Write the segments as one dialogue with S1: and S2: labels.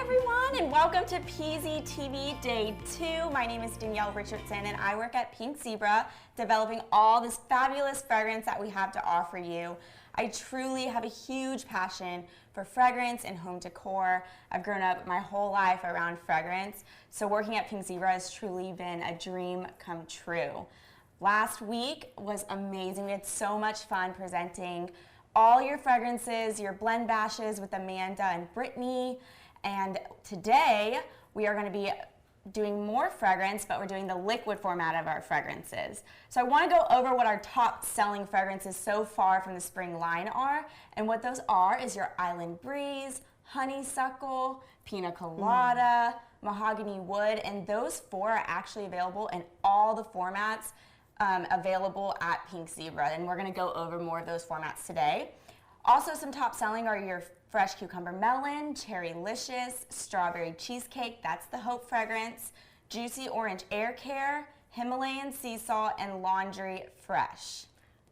S1: everyone, and welcome to PZTV Day 2. My name is Danielle Richardson, and I work at Pink Zebra, developing all this fabulous fragrance that we have to offer you. I truly have a huge passion for fragrance and home decor. I've grown up my whole life around fragrance, so working at Pink Zebra has truly been a dream come true. Last week was amazing. We had so much fun presenting all your fragrances, your blend bashes with Amanda and Brittany. And today we are going to be doing more fragrance, but we're doing the liquid format of our fragrances. So I want to go over what our top selling fragrances so far from the spring line are. And what those are is your Island Breeze, Honeysuckle, Pina Colada, Mahogany Wood, and those four are actually available in all the formats available at Pink Zebra, and we're going to go over more of those formats today. Also, some top selling are your Fresh Cucumber Melon, Cherrylicious, Strawberry Cheesecake, that's the Hope fragrance, Juicy Orange Air Care, Himalayan Sea Salt, and Laundry Fresh.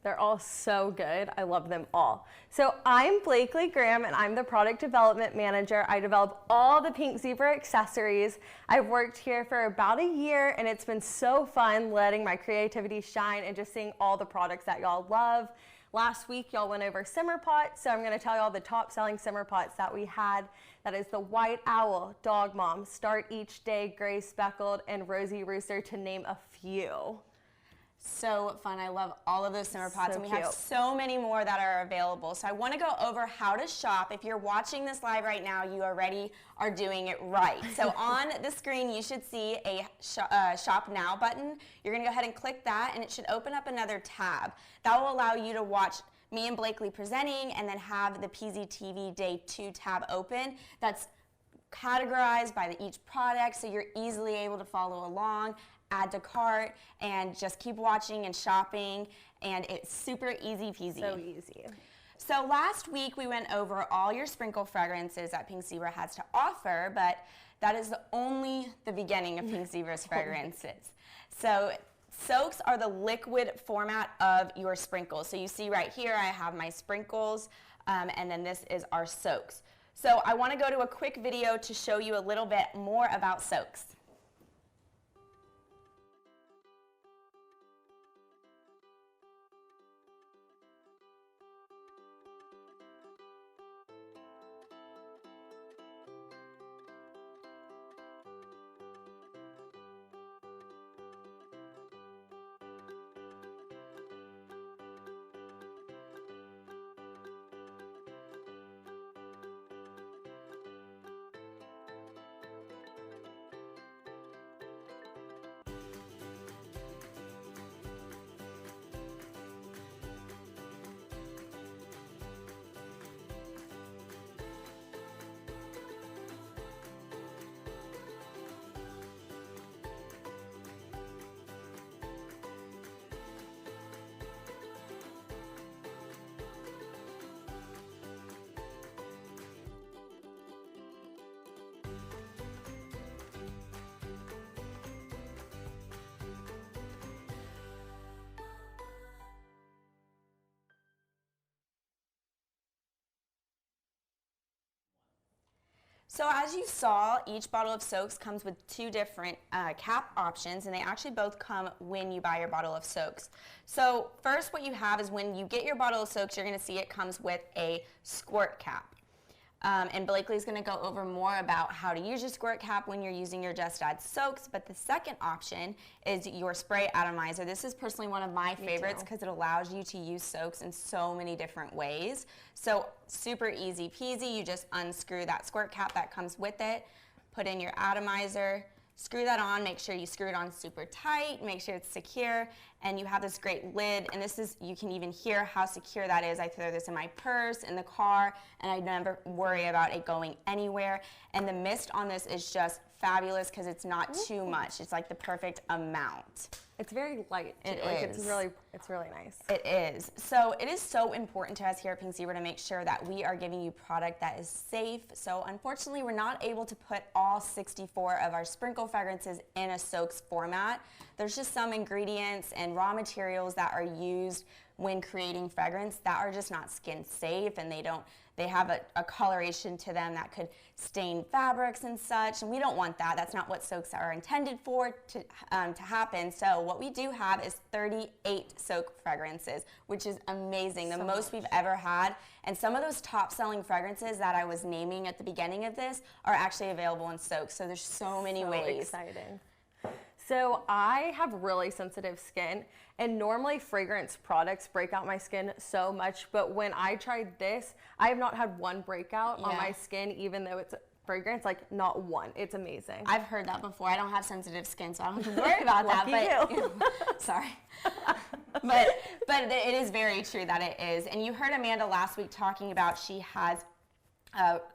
S2: They're all so good. I love them all. So I'm Blakely Graham, and I'm the Product Development Manager. I develop all the Pink Zebra accessories. I've worked here for about a year, and it's been so fun letting my creativity shine and just seeing all the products that y'all love. Last week, y'all went over simmer pots, so I'm going to tell y'all the top selling simmer pots that we had. That is the White Owl, Dog Mom, Start Each Day, Gray Speckled, and Rosy Rooster, to name a few.
S1: So fun. I love all of those simmer pots,
S2: So
S1: and we
S2: cute.
S1: have so many more that are available. So I want to go over how to shop. If you're watching this live right now, you already are doing it right. So on the screen, you should see a Shop Now button. You're going to go ahead and click that, and it should open up another tab. That will allow you to watch me and Blakely presenting, and then have the PZTV Day 2 tab open. That's categorized by each product, so you're easily able to follow along, add to cart, and just keep watching and shopping, and it's super easy peasy.
S2: So easy.
S1: So last week we went over all your sprinkle fragrances that Pink Zebra has to offer, but that is only the beginning of Pink Zebra's fragrances. So soaks are the liquid format of your sprinkles. So you see right here I have my sprinkles, and then this is our soaks. So I want to go to a quick video to show you a little bit more about soaks. So as you saw, each bottle of soaks comes with two different cap options, and they actually both come when you buy your bottle of soaks. So first, what you have is when you get your bottle of soaks, you're going to see it comes with a squirt cap. And Blakely's going to go over more about how to use your squirt cap when you're using your Just Add soaks. But the second option is your spray atomizer. This is personally one of my favorites because it allows you to use soaks in so many different ways. So super easy peasy. You just unscrew that squirt cap that comes with it, put in your atomizer, screw that on, make sure you screw it on super tight, make sure it's secure, and you have this great lid, and this is, you can even hear how secure that is. I throw this in my purse, in the car, and I never worry about it going anywhere. And the mist on this is just fabulous because it's not too much. It's like the perfect amount.
S2: It's very light too.
S1: It
S2: like
S1: is.
S2: It's really nice.
S1: It is. So it is so important to us here at Pink Zebra to make sure that we are giving you product that is safe. So unfortunately, we're not able to put all 64 of our sprinkle fragrances in a soaks format. There's just some ingredients and raw materials that are used when creating fragrance that are just not skin safe, and they they have a coloration to them that could stain fabrics and such, and we don't want that. That's not what soaks are intended for to happen. So what we do have is 38 soak fragrances, which is amazing, the most we've ever had. And some of those top selling fragrances that I was naming at the beginning of this are actually available in soaks. So there's so many ways.
S2: Exciting. So I have really sensitive skin, and normally fragrance products break out my skin so much, but when I tried this, I have not had one breakout on my skin, even though it's a fragrance, like not one. It's amazing.
S1: I've heard that before. I don't have sensitive skin, so I don't have to worry about that. But you know, sorry. but it is very true that it is. And you heard Amanda last week talking about she has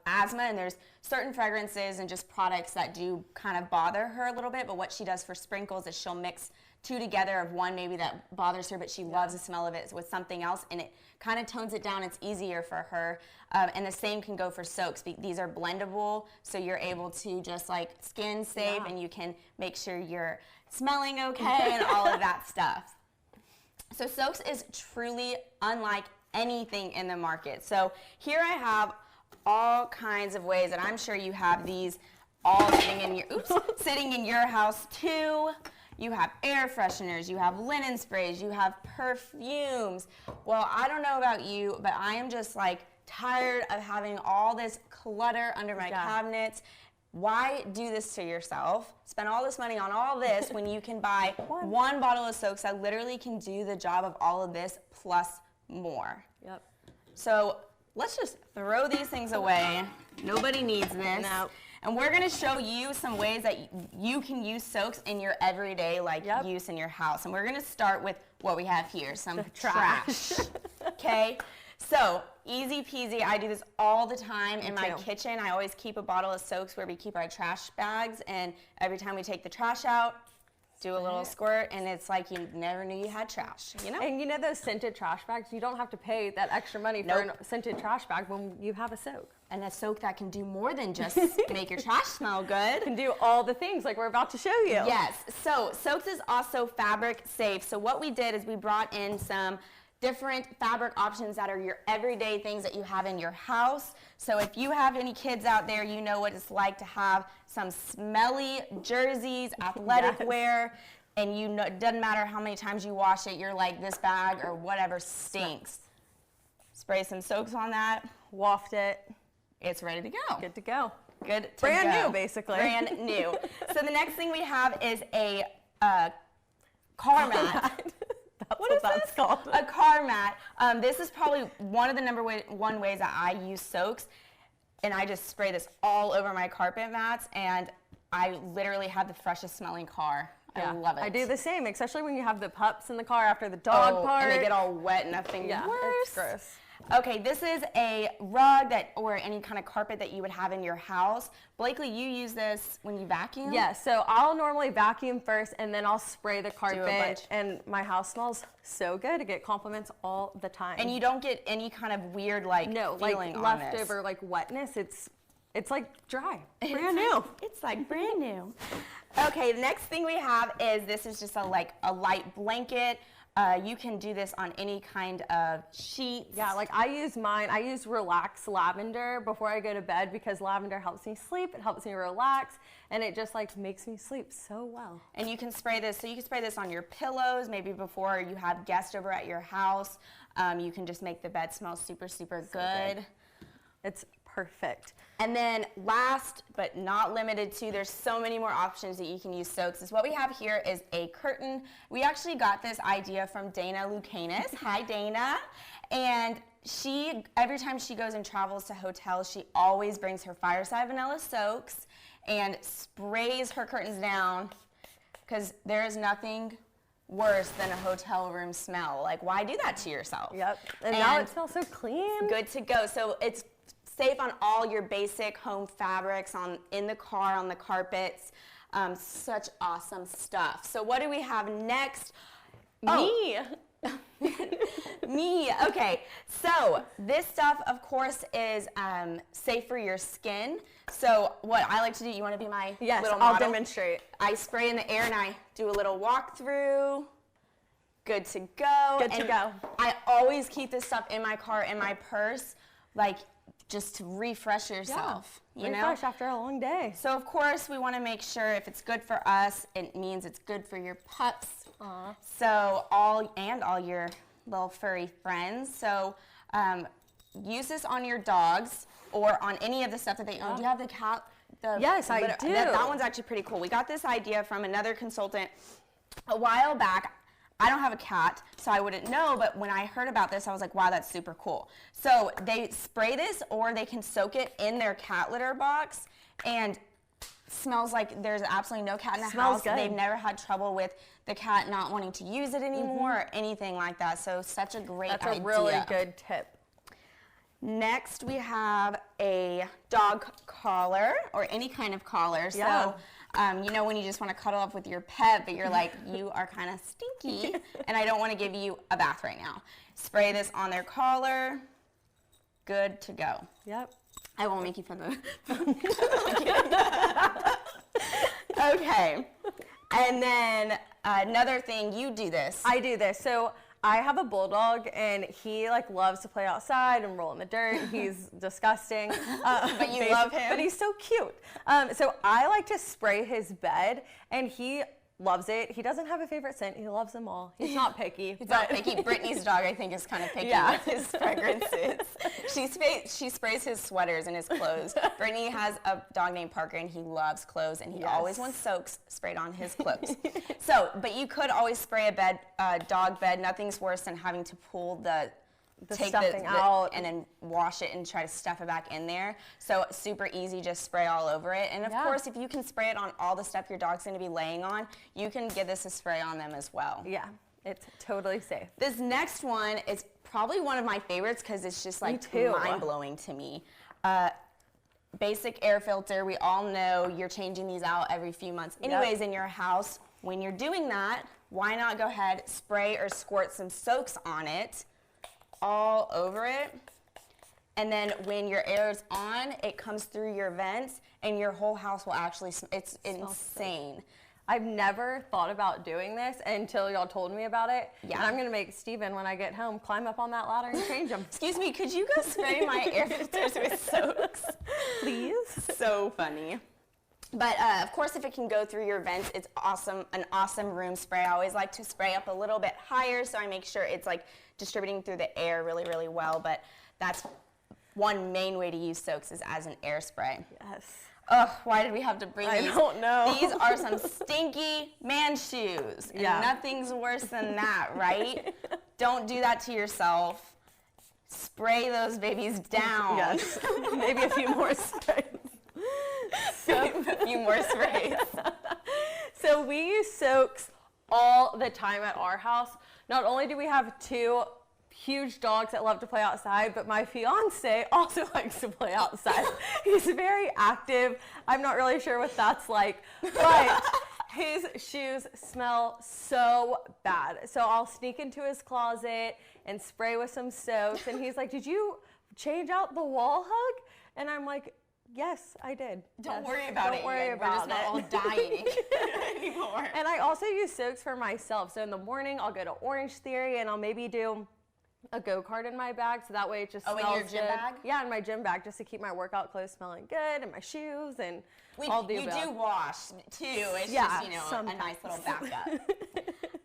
S1: asthma, and there's certain fragrances and just products that do kind of bother her a little bit, but what she does for sprinkles is she'll mix two together of one maybe that bothers her, but she loves the smell of it with something else, and it kind of tones it down. It's easier for her. And the same can go for soaks. These are blendable, so you're able to just like skin safe, and you can make sure you're smelling okay and all of that stuff. So soaks is truly unlike anything in the market. So here I have all kinds of ways, and I'm sure you have these all sitting in your house too. You have air fresheners, you have linen sprays, you have perfumes. Well, I don't know about you, but I am just like tired of having all this clutter under my cabinets. Why do this to yourself? Spend all this money on all this when you can buy one bottle of soaks that literally can do the job of all of this plus more.
S2: Yep.
S1: So let's just throw these things away. Nobody needs this.
S2: No.
S1: And we're gonna show you some ways that you can use soaks in your everyday use in your house. And we're gonna start with what we have here, some trash. Okay, so easy peasy. I do this all the time in my kitchen. I always keep a bottle of soaks where we keep our trash bags, and every time we take the trash out, do a little squirt, and it's like you never knew you had trash, you know?
S2: And you know those scented trash bags? You don't have to pay that extra money for a scented trash bag when you have a soak.
S1: And a soak that can do more than just make your trash smell good.
S2: Can do all the things like we're about to show you.
S1: Yes, so soaks is also fabric safe. So what we did is we brought in some different fabric options that are your everyday things that you have in your house. So if you have any kids out there, you know what it's like to have some smelly jerseys, athletic wear, and you know, it doesn't matter how many times you wash it, you're like, this bag or whatever stinks. Spray some soaks on that,
S2: waft it.
S1: It's ready to go.
S2: Good to go.
S1: Good to
S2: Brand
S1: go.
S2: new, basically.
S1: Brand new. So the next thing we have is a car mat.
S2: What is that's called?
S1: A car mat. This is probably one of the number one ways that I use soaks, and I just spray this all over my carpet mats, and I literally have the freshest smelling car. I love it.
S2: I do the same, especially when you have the pups in the car after the dog part.
S1: And they get all wet, nothing worse.
S2: It's gross.
S1: Okay, this is a rug or any kind of carpet that you would have in your house. Blakely, you use this when you vacuum?
S2: Yeah, so I'll normally vacuum first, and then I'll spray the carpet, and my house smells so good. I get compliments all the time.
S1: And you don't get any kind of weird feeling on
S2: leftover
S1: this.
S2: Wetness. It's like dry, brand new.
S1: It's like brand new. Okay, the next thing we have is this is just a light blanket. You can do this on any kind of sheets.
S2: Yeah, like I use Relax Lavender before I go to bed because lavender helps me sleep, it helps me relax, and it just makes me sleep so well.
S1: And you can spray this, so you can spray this on your pillows, maybe before you have guests over at your house. You can just make the bed smell super, super good.
S2: It's perfect.
S1: And then last but not limited to, there's so many more options that you can use soaks, is what we have here is a curtain. We actually got this idea from Dana Lucanis. Hi, Dana. And every time she goes and travels to hotels, she always brings her Fireside Vanilla soaks and sprays her curtains down, because there is nothing worse than a hotel room smell. Like, why do that to yourself?
S2: Yep. And now it smells so clean.
S1: Good to go. So it's safe on all your basic home fabrics, in the car, on the carpets. Such awesome stuff. So what do we have next?
S2: Me.
S1: Me. Okay. So this stuff, of course, is safe for your skin. So what I like to do, you want to be my little model?
S2: I'll demonstrate.
S1: I spray in the air and I do a little walkthrough. Good to go.
S2: Good to go.
S1: I always keep this stuff in my car, in my purse. Like, just to refresh yourself.
S2: Yeah,
S1: you
S2: refresh
S1: know?
S2: after a long day.
S1: So of course we want to make sure if it's good for us, it means it's good for your pups.
S2: Aww.
S1: So all your little furry friends. So use this on your dogs or on any of the stuff that they own. Do you have the cat?
S2: Yes, I do.
S1: That one's actually pretty cool. We got this idea from another consultant a while back. I don't have a cat, so I wouldn't know, but when I heard about this, I was like, wow, that's super cool. So they spray this, or they can soak it in their cat litter box, and smells like there's absolutely no cat in the house.
S2: Good.
S1: They've never had trouble with the cat not wanting to use it anymore or anything like that, so such a great idea.
S2: That's a really good tip.
S1: Next, we have a dog collar, or any kind of collar.
S2: Yeah.
S1: So, you know when you just want to cuddle up with your pet, but you're like, you are kind of stinky, and I don't want to give you a bath right now. Spray this on their collar. Good to go.
S2: Yep.
S1: I won't make you feel the... Okay. And then another thing, you do this.
S2: I do this. So I have a bulldog, and he like loves to play outside and roll in the dirt. He's disgusting.
S1: But you love him.
S2: But he's so cute. So I like to spray his bed, and he loves it. He doesn't have a favorite scent. He loves them all. He's not picky.
S1: He's not picky. Brittany's dog, I think, is kind of picky with his fragrances. She sprays his sweaters and his clothes. Brittany has a dog named Parker, and he loves clothes, and he always wants soaks sprayed on his clothes. So, but you could always spray a dog bed. Nothing's worse than having to pull take
S2: stuffing out
S1: and then wash it and try to stuff it back in there. So super easy, just spray all over it. And of course, if you can spray it on all the stuff your dog's going to be laying on, you can give this a spray on them as well.
S2: Yeah, it's totally safe.
S1: This next one is probably one of my favorites because it's just like mind-blowing to me. Basic air filter. We all know you're changing these out every few months anyways in your house. When you're doing that, why not go ahead, spray or squirt some soaks on it, all over it, and then when your air is on, it comes through your vents, and your whole house will actually, it's insane.
S2: I've never thought about doing this until y'all told me about it.
S1: Yeah.
S2: And I'm going to make Steven, when I get home, climb up on that ladder and change them.
S1: Excuse me, could you go spray my air filters with soaks?
S2: Please?
S1: So funny. But of course, if it can go through your vents, it's awesome, an awesome room spray. I always like to spray up a little bit higher, so I make sure it's like distributing through the air really, really well. But that's one main way to use soaks, is as an air spray.
S2: Yes.
S1: Ugh, why did we have to bring these?
S2: I don't know.
S1: These are some stinky man shoes. And nothing's worse than that, right? Don't do that to yourself. Spray those babies down.
S2: Yes. Maybe a few more sprays.
S1: A few more sprays.
S2: So we use soaks all the time at our house. Not only do we have two huge dogs that love to play outside, but my fiance also likes to play outside. He's very active. I'm not really sure what that's like, but his shoes smell so bad. So I'll sneak into his closet and spray with some soaps, and he's like, "Did you change out the wall hug?" And I'm like, "Yes, I did."
S1: Don't worry about it.
S2: Don't worry about it.
S1: We're just not all dying anymore.
S2: And I also use soaks for myself. So in the morning, I'll go to Orange Theory, and I'll maybe do a go-kart in my bag, so that way it just smells good.
S1: Oh, in your gym bag?
S2: Yeah, in my gym bag, just to keep my workout clothes smelling good, and my shoes, and all the above.
S1: You do wash, too. It's just, you know, a nice little backup.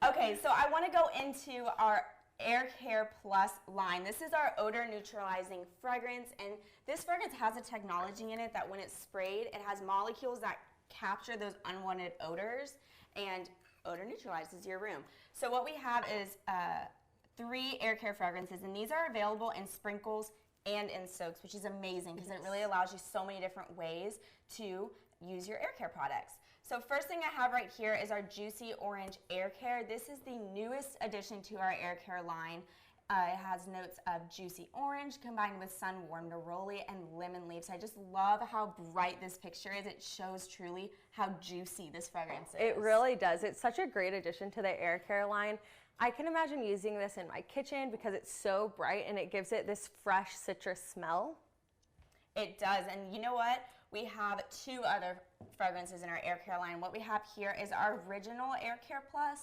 S1: Okay, so I want to go into our Air Care Plus line. This is our odor neutralizing fragrance, and this fragrance has a technology in it that when it's sprayed, it has molecules that capture those unwanted odors and odor neutralizes your room. So what we have is 3 air care fragrances, and these are available in sprinkles and in soaks, which is amazing because it really allows you so many different ways to use your air care products. So first thing I have right here is our Juicy Orange Air Care. This is the newest addition to our air care line. It has notes of juicy orange combined with sun-warmed neroli and lemon leaves. I just love how bright this picture is. It shows truly how juicy this fragrance is.
S2: It really does. It's such a great addition to the air care line. I can imagine using this in my kitchen because it's so bright and it gives it this fresh citrus smell.
S1: It does, and you know what? We have 2 other fragrances in our air care line. What we have here is our original Air Care Plus,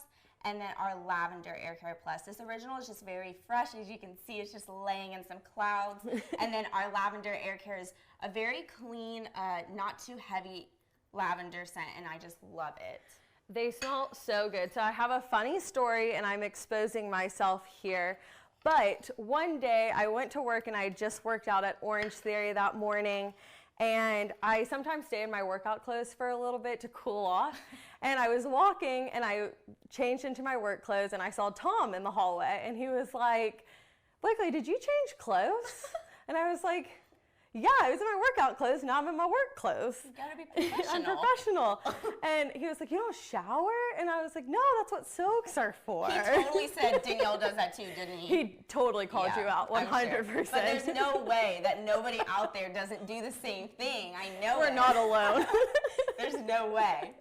S1: and then our lavender air care plus. This original is just very fresh. As you can see, it's just laying in some clouds. And then our lavender air care is a very clean, not too heavy lavender scent, and I just love it.
S2: They smell so good. So I have a funny story, and I'm exposing myself here. But one day I went to work, and I had just worked out at Orange Theory that morning. And I sometimes stay in my workout clothes for a little bit to cool off. And I was walking, and I changed into my work clothes, and I saw Tom in the hallway. And he was like, "Blakely, did you change clothes?" And I was like, "Yeah, I was in my workout clothes, now I'm in my work clothes."
S1: You gotta be professional.
S2: I'm professional. And he was like, "You don't shower?" And I was like, "No, that's what soaks are for."
S1: He totally said Danielle does that too, didn't he?
S2: He totally called you out, 100%.
S1: Sure. But there's no way that nobody out there doesn't do the same thing. I know
S2: We're not alone.
S1: There's no way.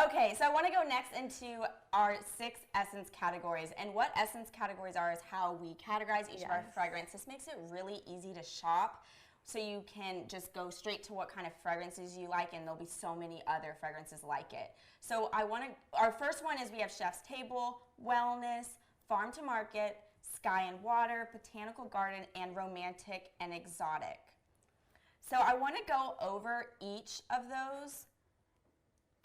S1: Okay, so I want to go next into our 6 essence categories. And what essence categories are is how we categorize each of our fragrances. This makes it really easy to shop. So you can just go straight to what kind of fragrances you like, and there'll be so many other fragrances like it. So our first one is we have Chef's Table, Wellness, Farm to Market, Sky and Water, Botanical Garden, and Romantic and Exotic. So I want to go over each of those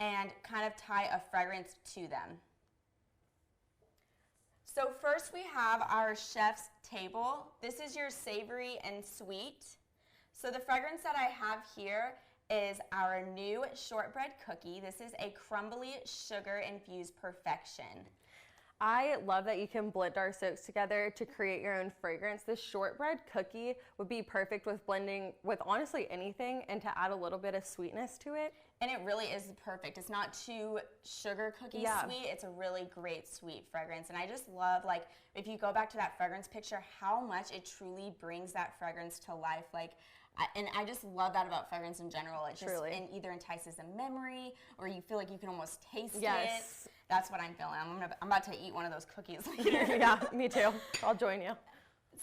S1: and kind of tie a fragrance to them. So first we have our Chef's Table. This is your savory and sweet. So the fragrance that I have here is our new shortbread cookie. This is a crumbly sugar infused perfection.
S2: I love that you can blend our soaps together to create your own fragrance. This shortbread cookie would be perfect with blending with honestly anything and to add a little bit of sweetness to it.
S1: And it really is perfect. It's not too sugar cookie sweet. It's a really great sweet fragrance. And I just love, like, if you go back to that fragrance picture, how much it truly brings that fragrance to life. Like, and I just love that about fragrance in general. It just either entices a memory or you feel like you can almost taste it. That's what I'm feeling. I'm about to eat one of those cookies later.
S2: Yeah, me too. I'll join you.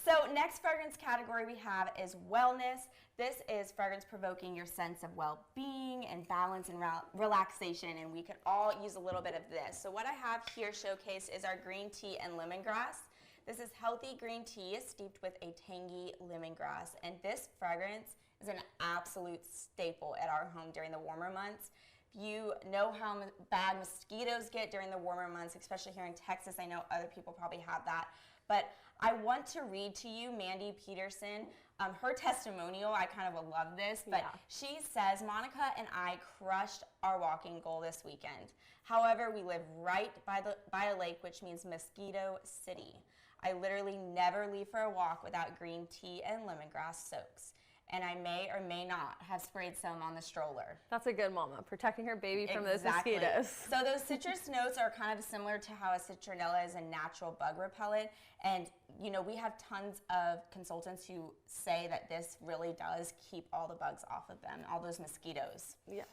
S1: So next fragrance category we have is wellness. This is fragrance provoking your sense of well-being and balance and relaxation, and we could all use a little bit of this. So what I have here showcased is our green tea and lemongrass. This is healthy green tea steeped with a tangy lemongrass, and this fragrance is an absolute staple at our home during the warmer months. You know how bad mosquitoes get during the warmer months, especially here in Texas. I know other people probably have that. But I want to read to you Mandy Peterson, her testimonial. I kind of love this, but she says, "Monica and I crushed our walking goal this weekend. However, we live right by a lake, which means mosquito city. I literally never leave for a walk without green tea and lemongrass soaks. And I may or may not have sprayed some on the stroller."
S2: That's a good mama, protecting her baby from those mosquitoes.
S1: So those citrus notes are kind of similar to how a citronella is a natural bug repellent. And, you know, we have tons of consultants who say that this really does keep all the bugs off of them, all those mosquitoes.
S2: Yes.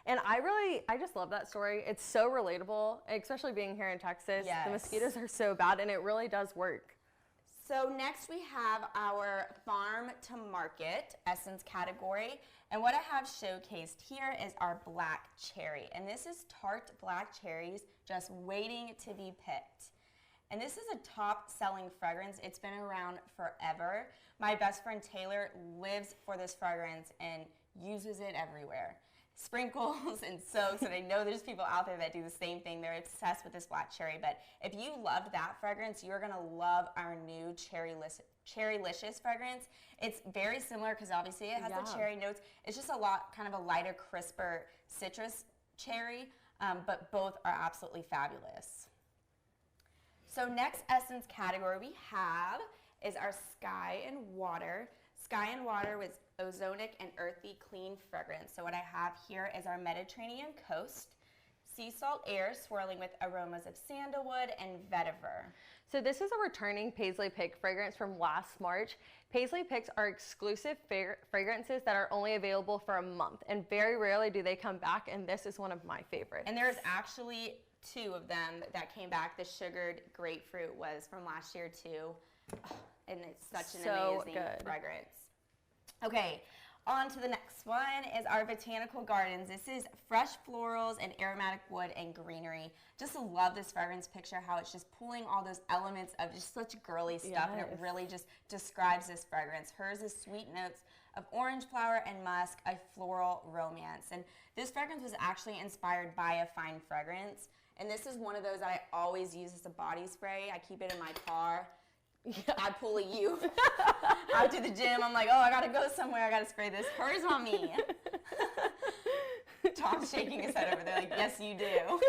S2: And I just love that story. It's so relatable, especially being here in Texas.
S1: Yes.
S2: The mosquitoes are so bad, and it really does work.
S1: So next we have our farm to market essence category. And what I have showcased here is our black cherry. And this is tart black cherries just waiting to be picked. And this is a top selling fragrance. It's been around forever. My best friend Taylor lives for this fragrance and uses it everywhere. Sprinkles and soaks, and I know there's people out there that do the same thing. They're obsessed with this black cherry, but if you loved that fragrance, you're gonna love our new Cherrylicious fragrance. It's very similar because obviously it has the cherry notes. It's just a lot, kind of a lighter, crisper citrus cherry, but both are absolutely fabulous. So next essence category we have is our Sky and Water. Sky and Water with ozonic and earthy clean fragrance. So what I have here is our Mediterranean coast, sea salt air swirling with aromas of sandalwood and vetiver.
S2: So this is a returning Paisley Pick fragrance from last March. Paisley Picks are exclusive fragrances that are only available for a month, and very rarely do they come back, and this is one of my favorites.
S1: And there's actually 2 of them that came back. The sugared grapefruit was from last year too. And it's such an amazing fragrance. Okay, On to the next one is our botanical gardens. This is fresh florals and aromatic wood and greenery. Just love this fragrance picture, how it's just pulling all those elements of just such girly stuff, and it really just describes this fragrance. Hers is sweet notes of orange flower and musk, a floral romance. And this fragrance was actually inspired by a fine fragrance. And this is one of those that I always use as a body spray. I keep it in my car. I pull a U out to the gym. I'm like, oh, I gotta go somewhere. I gotta spray this. Hers on me. Tom's shaking his head over there like, yes, you do.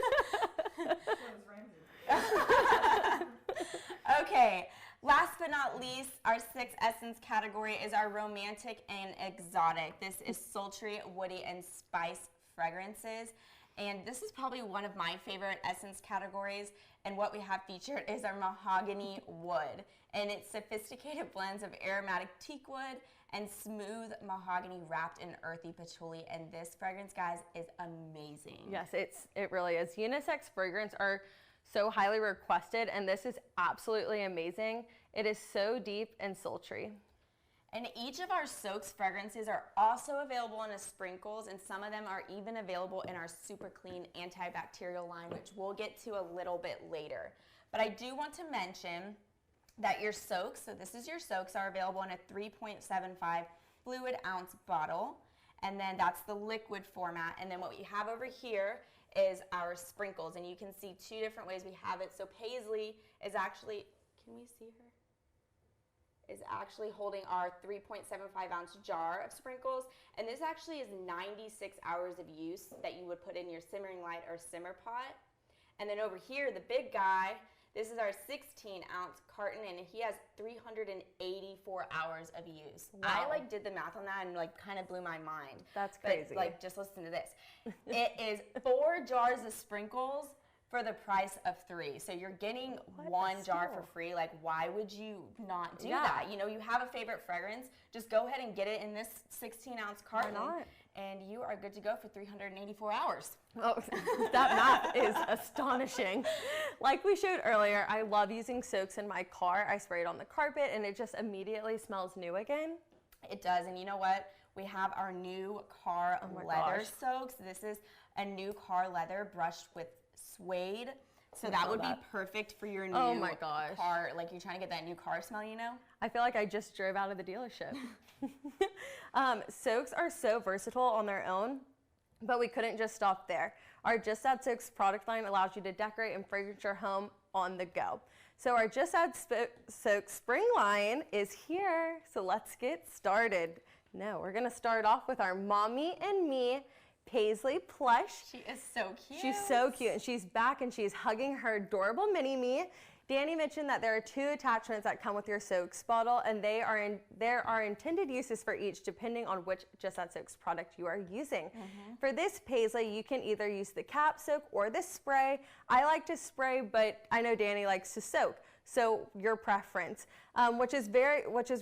S1: Okay, last but not least, our sixth essence category is our romantic and exotic. This is sultry, woody, and spice fragrances. And this is probably one of my favorite essence categories. And what we have featured is our mahogany wood. And it's sophisticated blends of aromatic teak wood and smooth mahogany wrapped in earthy patchouli. And this fragrance, guys, is amazing.
S2: Yes, it really is. Unisex fragrance are so highly requested, and this is absolutely amazing. It is so deep and sultry.
S1: And each of our soaks fragrances are also available in a sprinkles, and some of them are even available in our super clean antibacterial line, which we'll get to a little bit later. But I do want to mention that your soaks, so this is your soaks, are available in a 3.75 fluid ounce bottle, and then that's the liquid format. And then what we have over here is our sprinkles, and you can see two different ways we have it. So Paisley is actually, can we see her? Is actually holding our 3.75 ounce jar of sprinkles, and this actually is 96 hours of use that you would put in your simmering light or simmer pot. And then over here, the big guy, this is our 16 ounce carton, and he has 384 hours of use.
S2: Wow.
S1: I did the math on that and kind of blew my mind.
S2: That's crazy.
S1: But just listen to this. It is 4 jars of sprinkles for the price of 3. So you're getting one jar for free. Why would you not do that? You know, you have a favorite fragrance, just go ahead and get it in this 16 ounce carton, and you are good to go for 384 hours.
S2: Oh, that math is astonishing. Like we showed earlier, I love using soaks in my car. I spray it on the carpet, and it just immediately smells new again.
S1: It does, and you know what? We have our new car leather soaks. This is a new car leather brushed with suede, so that would be perfect for your new car. You're trying to get that new car smell, you know?
S2: I feel like I just drove out of the dealership. Soaks are so versatile on their own, but we couldn't just stop there. Our Just Add Soaks product line allows you to decorate and fragrance your home on the go. So our Just Add Soaks spring line is here, so let's get started. No, we're gonna start off with our Mommy and Me Paisley plush.
S1: She is so cute.
S2: She's so cute, and she's back and she's hugging her adorable mini me. Danny mentioned that there are 2 attachments that come with your soaks bottle, and there are intended uses for each depending on which Just Add Soaks product you are using. For this Paisley, you can either use the cap soak or the spray. I like to spray, but I know Danny likes to soak. So your preference. Which is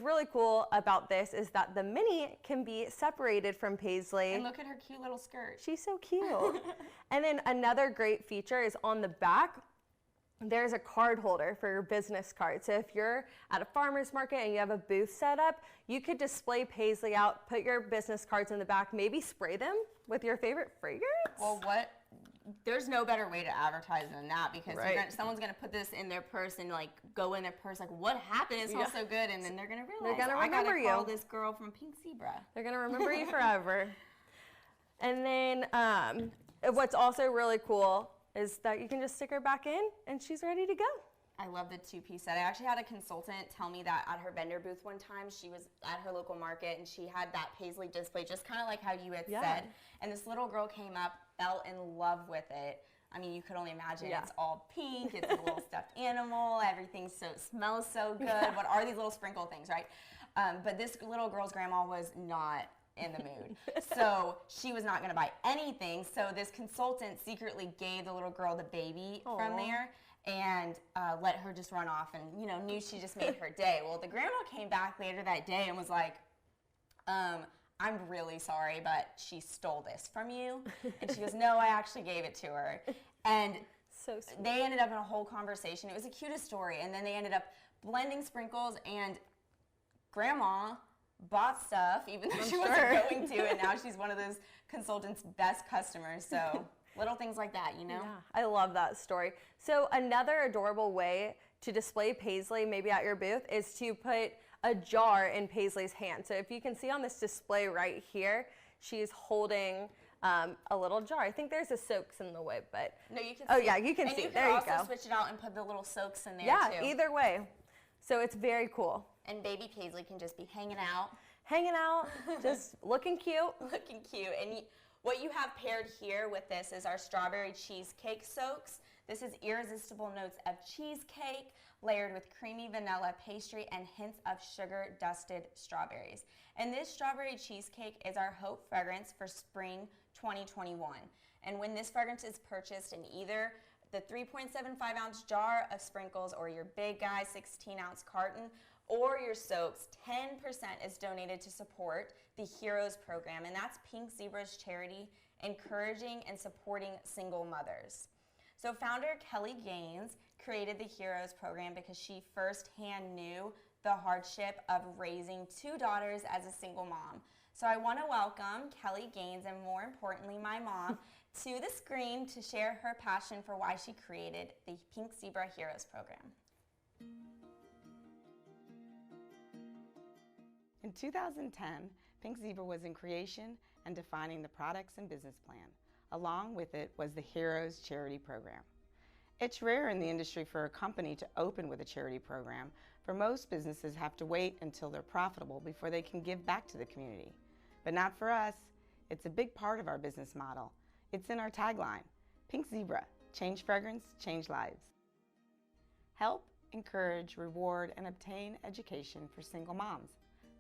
S2: really cool about this is that the mini can be separated from Paisley.
S1: And look at her cute little skirt.
S2: She's so cute. And then another great feature is on the back, there's a card holder for your business card. So if you're at a farmer's market and you have a booth set up, you could display Paisley out, put your business cards in the back, maybe spray them with your favorite fragrance.
S1: Well, there's no better way to advertise than that, because someone's going to put this in their purse and go in their purse what happened? It smells so good, and then they're going to realize, I got to call this girl from Pink Zebra.
S2: They're going to remember you forever. And then what's also really cool is that you can just stick her back in and she's ready to go.
S1: I love the 2-piece set. I actually had a consultant tell me that at her vendor booth one time, she was at her local market and she had that Paisley display, just kind of like how you had said. And this little girl came up, fell in love with it. I mean, you could only imagine. It's all pink, it's a little stuffed animal, everything smells so good. What are these little sprinkle things, right? But this little girl's grandma was not in the mood. So she was not going to buy anything. So this consultant secretly gave the little girl the baby from there and let her just run off, and knew she just made her day. Well, the grandma came back later that day and was like, I'm really sorry, but she stole this from you. And she goes, no, I actually gave it to her. And
S2: so sweet.
S1: They ended up in a whole conversation. It was the cutest story. And then they ended up blending sprinkles, and Grandma bought stuff, even though she wasn't going to, and now she's one of those consultants' best customers. So little things like that, you know?
S2: Yeah, I love that story. So another adorable way to display Paisley, maybe at your booth, is to put a jar in Paisley's hand. So if you can see on this display right here, she's holding a little jar. I think there's a soaks in the whip, but
S1: no, you can.
S2: Oh yeah, you can see. There you go.
S1: And you can also switch it out and put the little soaks in there
S2: yeah,
S1: too.
S2: Either way. So it's very cool.
S1: And baby Paisley can just be hanging out,
S2: just looking cute.
S1: Looking cute. And what you have paired here with this is our strawberry cheesecake soaks. This is irresistible notes of cheesecake layered with creamy vanilla pastry and hints of sugar dusted strawberries. And this strawberry cheesecake is our hope fragrance for spring 2021. And when this fragrance is purchased in either the 3.75 ounce jar of sprinkles or your big guy 16 ounce carton or your soaps, 10% is donated to support the Heroes program. And that's Pink Zebra's charity encouraging and supporting single mothers. So founder Kelly Gaines created the Heroes program because she firsthand knew the hardship of raising 2 daughters as a single mom. So I want to welcome Kelly Gaines, and more importantly, my mom, to the screen to share her passion for why she created the Pink Zebra Heroes program.
S3: In 2010, Pink Zebra was in creation and defining the products and business plan. Along with it was the Heroes Charity Program. It's rare in the industry for a company to open with a charity program, for most businesses have to wait until they're profitable before they can give back to the community. But not for us. It's a big part of our business model. It's in our tagline, Pink Zebra, change fragrance, change lives. Help, encourage, reward, and obtain education for single moms.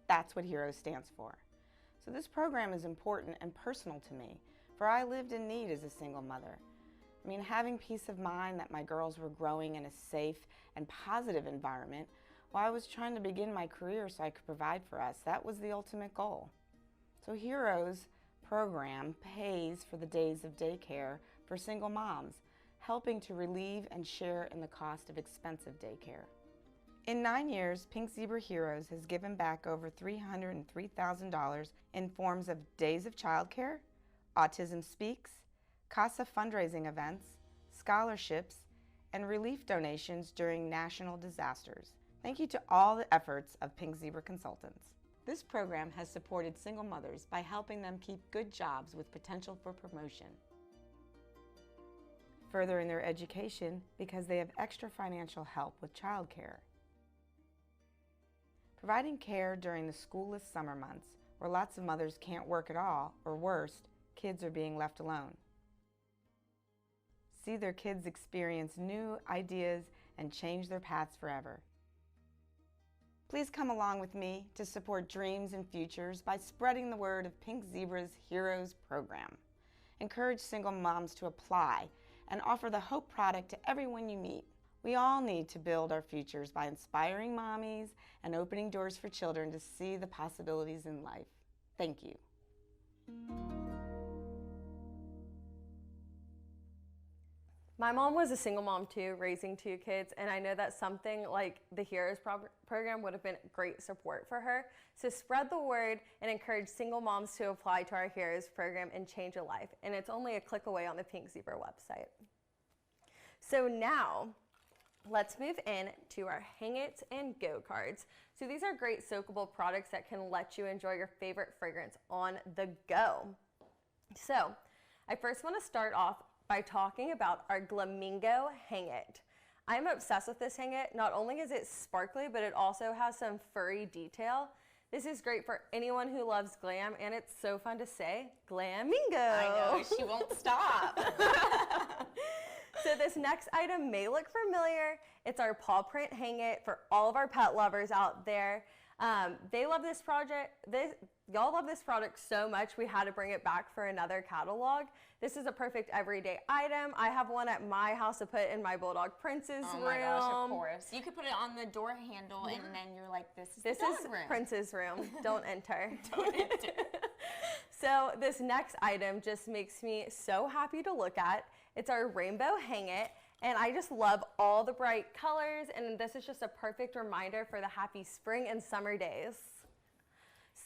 S3: That's what Heroes stands for. So this program is important and personal to me, for I lived in need as a single mother. I mean, having peace of mind that my girls were growing in a safe and positive environment while I was trying to begin my career so I could provide for us, that was the ultimate goal. So Heroes program pays for the days of daycare for single moms, helping to relieve and share in the cost of expensive daycare. In 9 years, Pink Zebra Heroes has given back over $303,000 in forms of days of childcare, Autism Speaks, CASA fundraising events, scholarships, and relief donations during national disasters. Thank you to all the efforts of Pink Zebra consultants. This program has supported single mothers by helping them keep good jobs with potential for promotion, furthering their education because they have extra financial help with childcare, providing care during the schoolless summer months where lots of mothers can't work at all, or worse, kids are being left alone. See their kids experience new ideas and change their paths forever. Please come along with me to support dreams and futures by spreading the word of Pink Zebra's Heroes program. Encourage single moms to apply and offer the Hope product to everyone you meet. We all need to build our futures by inspiring mommies and opening doors for children to see the possibilities in life. Thank you.
S2: My mom was a single mom too, raising 2 kids, and I know that something like the Heroes program would have been great support for her. So spread the word and encourage single moms to apply to our Heroes program and change a life. And it's only a click away on the Pink Zebra website. So now, let's move in to our Hang It and Go cards. So these are great soakable products that can let you enjoy your favorite fragrance on the go. So I first want to start off by talking about our Glamingo Hang It. I'm obsessed with this Hang It. Not only is it sparkly, but it also has some furry detail. This is great for anyone who loves glam, and it's so fun to say, Glamingo.
S1: I know, she won't stop.
S2: So this next item may look familiar. It's our paw print Hang It for all of our pet lovers out there. They love this project. Y'all love this product so much, we had to bring it back for another catalog. This is a perfect everyday item. I have one at my house to put in my Bulldog Prince's room.
S1: Oh my gosh, of course. You could put it on the door handle, and then you're like, this is the dog room.
S2: Prince's room. Don't enter.
S1: Don't enter.
S2: So this next item just makes me so happy to look at. It's our Rainbow Hang It. And I just love all the bright colors, and this is just a perfect reminder for the happy spring and summer days.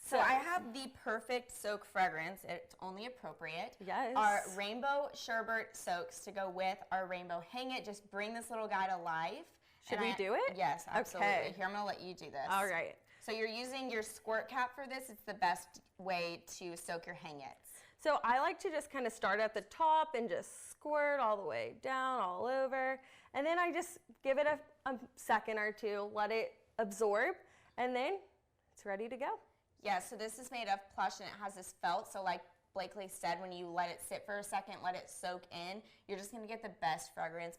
S1: So I have the perfect soak fragrance. It's only appropriate.
S2: Yes.
S1: Our rainbow sherbet soaks to go with our rainbow hang it. Just bring this little guy to life.
S2: Should we do it?
S1: Yes, absolutely.
S2: Okay.
S1: Here, I'm going to let you do this.
S2: All right.
S1: So you're using your squirt cap for this. It's the best way to soak your hang it's.
S2: So I like to just kind of start at the top and just squirt all the way down, all over. And then I just give it a second or two, let it absorb, and then it's ready to go.
S1: Yeah, so this is made of plush and it has this felt. So like Blakely said, when you let it sit for a second, let it soak in, you're just gonna get the best fragrance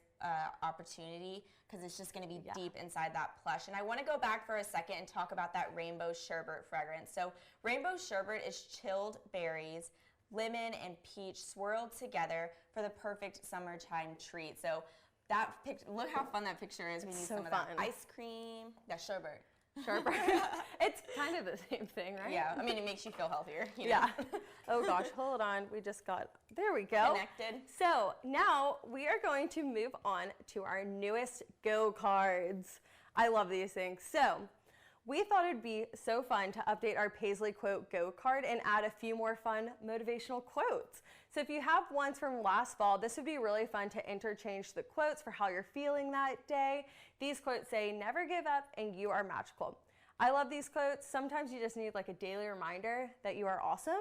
S1: opportunity because it's just gonna be deep inside that plush. And I wanna go back for a second and talk about that rainbow sherbet fragrance. So rainbow sherbet is chilled berries, lemon and peach swirled together for the perfect summertime treat. So that picture, look how fun that picture is. We need some of that ice cream, that sherbet.
S2: Sherbet. It's kind of the same thing, right?
S1: Yeah, I mean, it makes you feel healthier. You know?
S2: Yeah. Oh gosh, hold on. We just got, there we go.
S1: Connected.
S2: So now we are going to move on to our newest Go cards. I love these things. So we thought it'd be so fun to update our Paisley Quote Go card and add a few more fun motivational quotes. So if you have ones from last fall, this would be really fun to interchange the quotes for how you're feeling that day. These quotes say, never give up and you are magical. I love these quotes. Sometimes you just need like a daily reminder that you are awesome.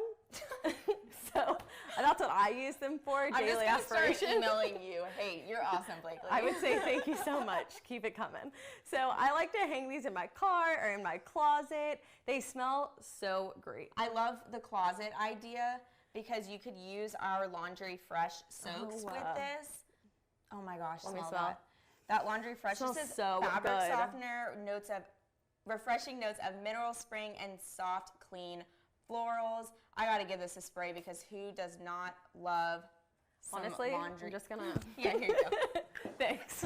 S2: So that's what I use them for, daily
S1: I'm just gonna
S2: aspiration.
S1: start emailing you. Hey, you're awesome, Blakely.
S2: I would say thank you so much. Keep it coming. So I like to hang these in my car or in my closet. They smell so great.
S1: I love the closet idea because you could use our Laundry Fresh soaks with this. Oh my gosh,
S2: Let me
S1: smell
S2: smell.
S1: that. That Laundry Fresh
S2: Smells
S1: is
S2: so
S1: fabric
S2: good.
S1: softener, refreshing notes of mineral spring and soft, clean florals. I gotta give this a spray because who does not love some
S2: Honestly,
S1: laundry?
S2: I'm just gonna.
S1: Yeah, here you go.
S2: Thanks.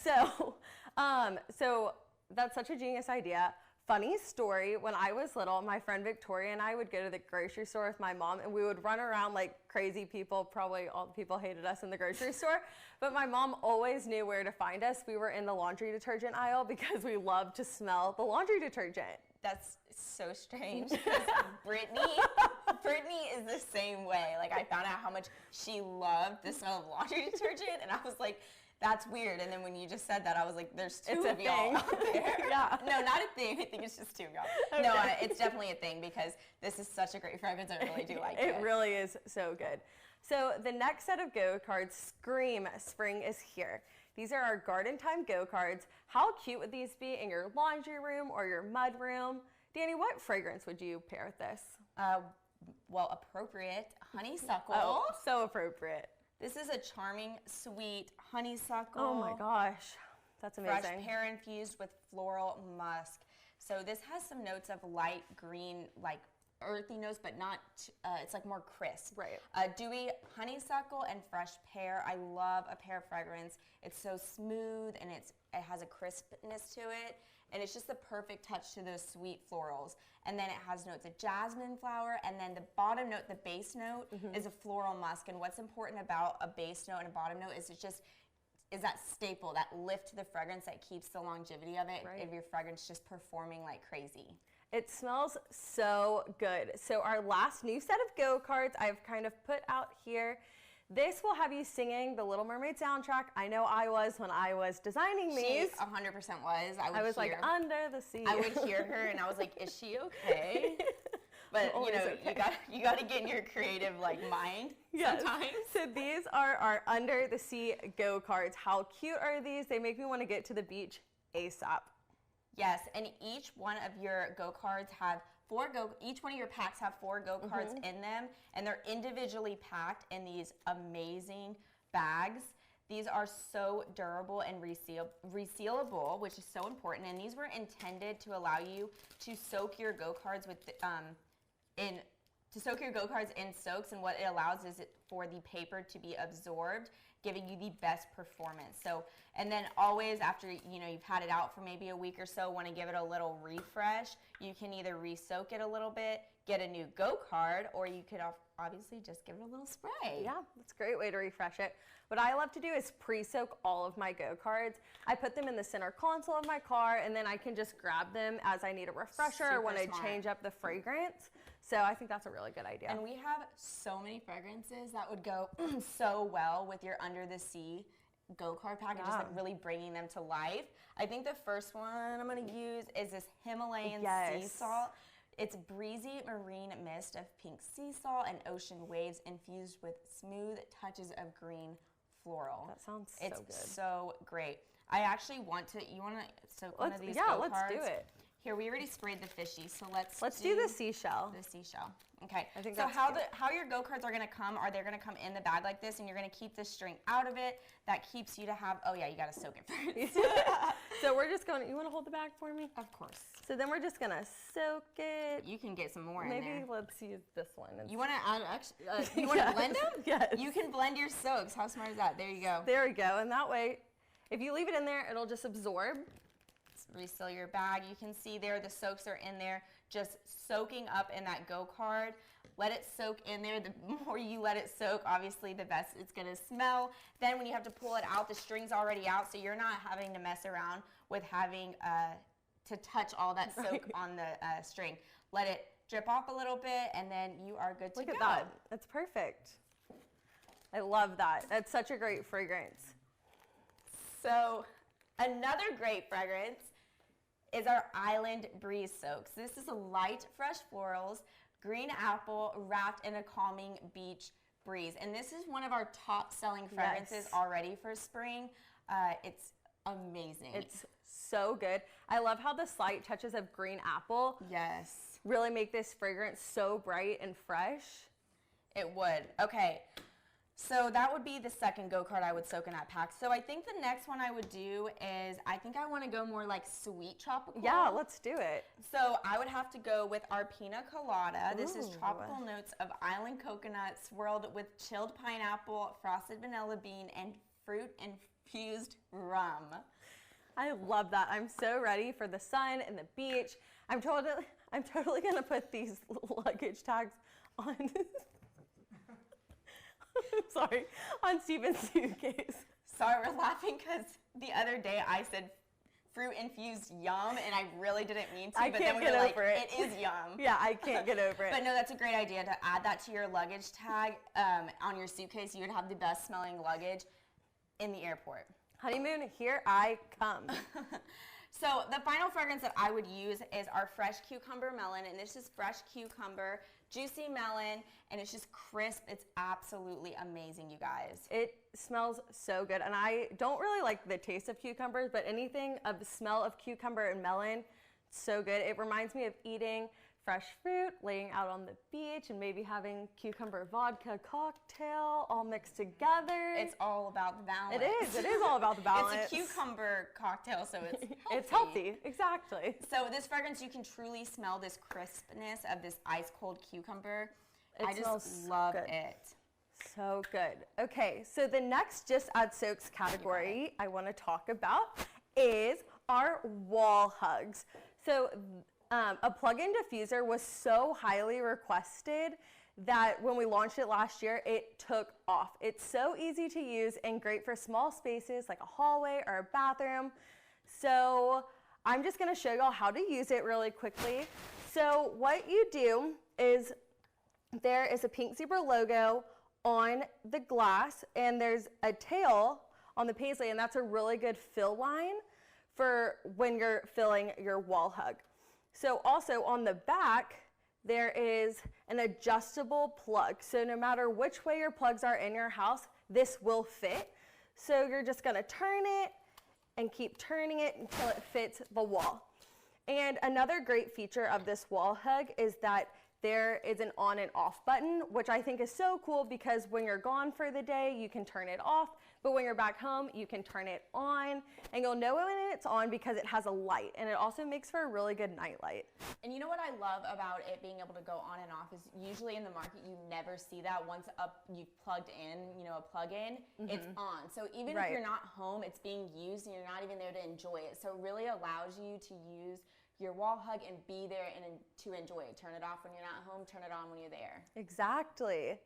S2: So that's such a genius idea. Funny story, when I was little, my friend Victoria and I would go to the grocery store with my mom and we would run around like crazy people. Probably all the people hated us in the grocery store, but my mom always knew where to find us. We were in the laundry detergent aisle because we loved to smell the laundry detergent.
S1: That's so strange because Brittany is the same way. Like I found out how much she loved the smell of laundry detergent and I was like, that's weird. And then when you just said that, I was like, there's two of y'all out there.
S2: Yeah.
S1: No, not a thing. I think it's just two of y'all.
S2: Okay.
S1: No, it's definitely a thing because this is such a great fragrance. I really do like it.
S2: It really is so good. So the next set of Go cards, Scream, Spring is here. These are our Garden Time Go cards. How cute would these be in your laundry room or your mud room? Danny, what fragrance would you pair with this?
S1: Well, appropriate. Honeysuckle.
S2: Oh, so appropriate.
S1: This is a charming, sweet honeysuckle.
S2: Oh my gosh, that's amazing.
S1: Fresh pear infused with floral musk. So this has some notes of light green, like earthy notes, but not, it's like more crisp.
S2: Right.
S1: Dewy honeysuckle and fresh pear. I love a pear fragrance. It's so smooth and it has a crispness to it. And it's just the perfect touch to those sweet florals. And then it has notes of jasmine flower. And then the bottom note, the base note, is a floral musk. And what's important about a base note and a bottom note is is that staple, that lift to the fragrance that keeps the longevity of it, of your fragrance just performing like crazy.
S2: It smells so good. So our last new set of Go cards I've kind of put out here. This will have you singing the Little Mermaid soundtrack. I know I was when I was designing these.
S1: She 100% was.
S2: I was like, under the sea.
S1: I would hear her and I was like, is she okay? But you know,
S2: okay.
S1: you got to get in your creative like mind sometimes.
S2: So these are our Under the Sea Go cards. How cute are these? They make me want to get to the beach ASAP.
S1: Yes, and each one of your Go cards have each one of your packs have 4 Go cards in them, and they're individually packed in these amazing bags. These are so durable and resealable, which is so important. And these were intended to allow you to soak your Go cards in soaks, and what it allows is for the paper to be absorbed, giving you the best performance. So, and then always after you've had it out for maybe a week or so, want to give it a little refresh, you can either re-soak it a little bit, get a new Go card, or you could obviously just give it a little spray.
S2: Yeah, that's a great way to refresh it. What I love to do is pre-soak all of my go-karts. I put them in the center console of my car, and then I can just grab them as I need a refresher or want to change up the fragrance. So I think that's a really good idea.
S1: And we have so many fragrances that would go so well with your Under the Sea go-kart pack and just like really bringing them to life. I think the first one I'm going to use is this Himalayan sea salt. It's breezy marine mist of pink sea salt and ocean waves infused with smooth touches of green floral.
S2: That sounds so good.
S1: It's so great. I actually want to, you want to soak one of these go-karts?
S2: Yeah, let's do it.
S1: Here, we already sprayed the fishy, so let's
S2: do the seashell.
S1: The seashell. Okay.
S2: I think
S1: so
S2: that's
S1: how your go-karts are going to come are they're going to come in the bag like this, and you're going to keep the string out of it. That keeps you to have, oh yeah, you got to soak it first.
S2: So we're just going to, you want to hold the bag for me?
S1: Of course.
S2: So then we're just going to soak it.
S1: You can get some more in there.
S2: Maybe let's use this one.
S1: You want to add, you want to blend them?
S2: Yes.
S1: You can blend your soaks. How smart is that? There you go.
S2: There we go. And that way, if you leave it in there, it'll just absorb.
S1: Reseal your bag. You can see there the soaks are in there just soaking up in that go-kart. Let it soak in there. The more you let it soak, obviously the best it's going to smell. Then when you have to pull it out, the string's already out, so you're not having to mess around with having to touch all that soak on the string. Let it drip off a little bit, and then you are good to go.
S2: Look at that. That's perfect. I love that. That's such a great fragrance.
S1: So another great fragrance is our Island Breeze Soaks. This is a light, fresh florals, green apple wrapped in a calming beach breeze. And this is one of our top selling fragrances already for spring. It's amazing.
S2: It's so good. I love how the slight touches of green apple really make this fragrance so bright and fresh.
S1: It would. Okay. So that would be the second go-kart I would soak in that pack. So I think the next one I would do is, I think I want to go more like sweet tropical.
S2: Yeah, let's do it.
S1: So I would have to go with our pina colada. This is tropical notes of island coconut swirled with chilled pineapple, frosted vanilla bean, and fruit-infused rum.
S2: I love that. I'm so ready for the sun and the beach. I'm totally going to put these luggage tags on. Sorry, on Steven's suitcase.
S1: Sorry, we're laughing because the other day I said fruit-infused yum, and I really didn't mean to.
S2: But then we were like,
S1: it is yum.
S2: Yeah, I can't get over it.
S1: But no, that's a great idea to add that to your luggage tag on your suitcase. You would have the best smelling luggage in the airport.
S2: Honeymoon, here I come.
S1: So the final fragrance that I would use is our fresh cucumber melon, and this is fresh cucumber, juicy melon, and it's just crisp. It's absolutely amazing, you guys.
S2: It smells so good, and I don't really like the taste of cucumbers, but anything of the smell of cucumber and melon, so good. It reminds me of eating fresh fruit, laying out on the beach, and maybe having cucumber vodka cocktail all mixed together.
S1: It's all about the balance.
S2: It is all about the balance.
S1: It's a cucumber cocktail, so it's healthy.
S2: It's healthy, exactly.
S1: So this fragrance, you can truly smell this crispness of this ice cold cucumber. I just love it.
S2: So good. Okay, so the next Just Add Soaks category I want to talk about is our wall hugs. So a plug-in diffuser was so highly requested that when we launched it last year, it took off. It's so easy to use and great for small spaces like a hallway or a bathroom. So I'm just gonna show y'all how to use it really quickly. So what you do is there is a Pink Zebra logo on the glass, and there's a tail on the paisley, and that's a really good fill line for when you're filling your wall hug. So also on the back, there is an adjustable plug. So no matter which way your plugs are in your house, this will fit. So you're just gonna turn it and keep turning it until it fits the wall. And another great feature of this wall hug is that there is an on and off button, which I think is so cool because when you're gone for the day, you can turn it off, but when you're back home, you can turn it on, and you'll know when it's on because it has a light, and it also makes for a really good night light.
S1: And you know what I love about it being able to go on and off is usually in the market, you never see that once you've plugged in, you know, a plug-in, it's on. So even if you're not home, it's being used and you're not even there to enjoy it. So it really allows you to use your wall hug and be there and to enjoy it. Turn it off when you're not home, turn it on when you're there.
S2: Exactly.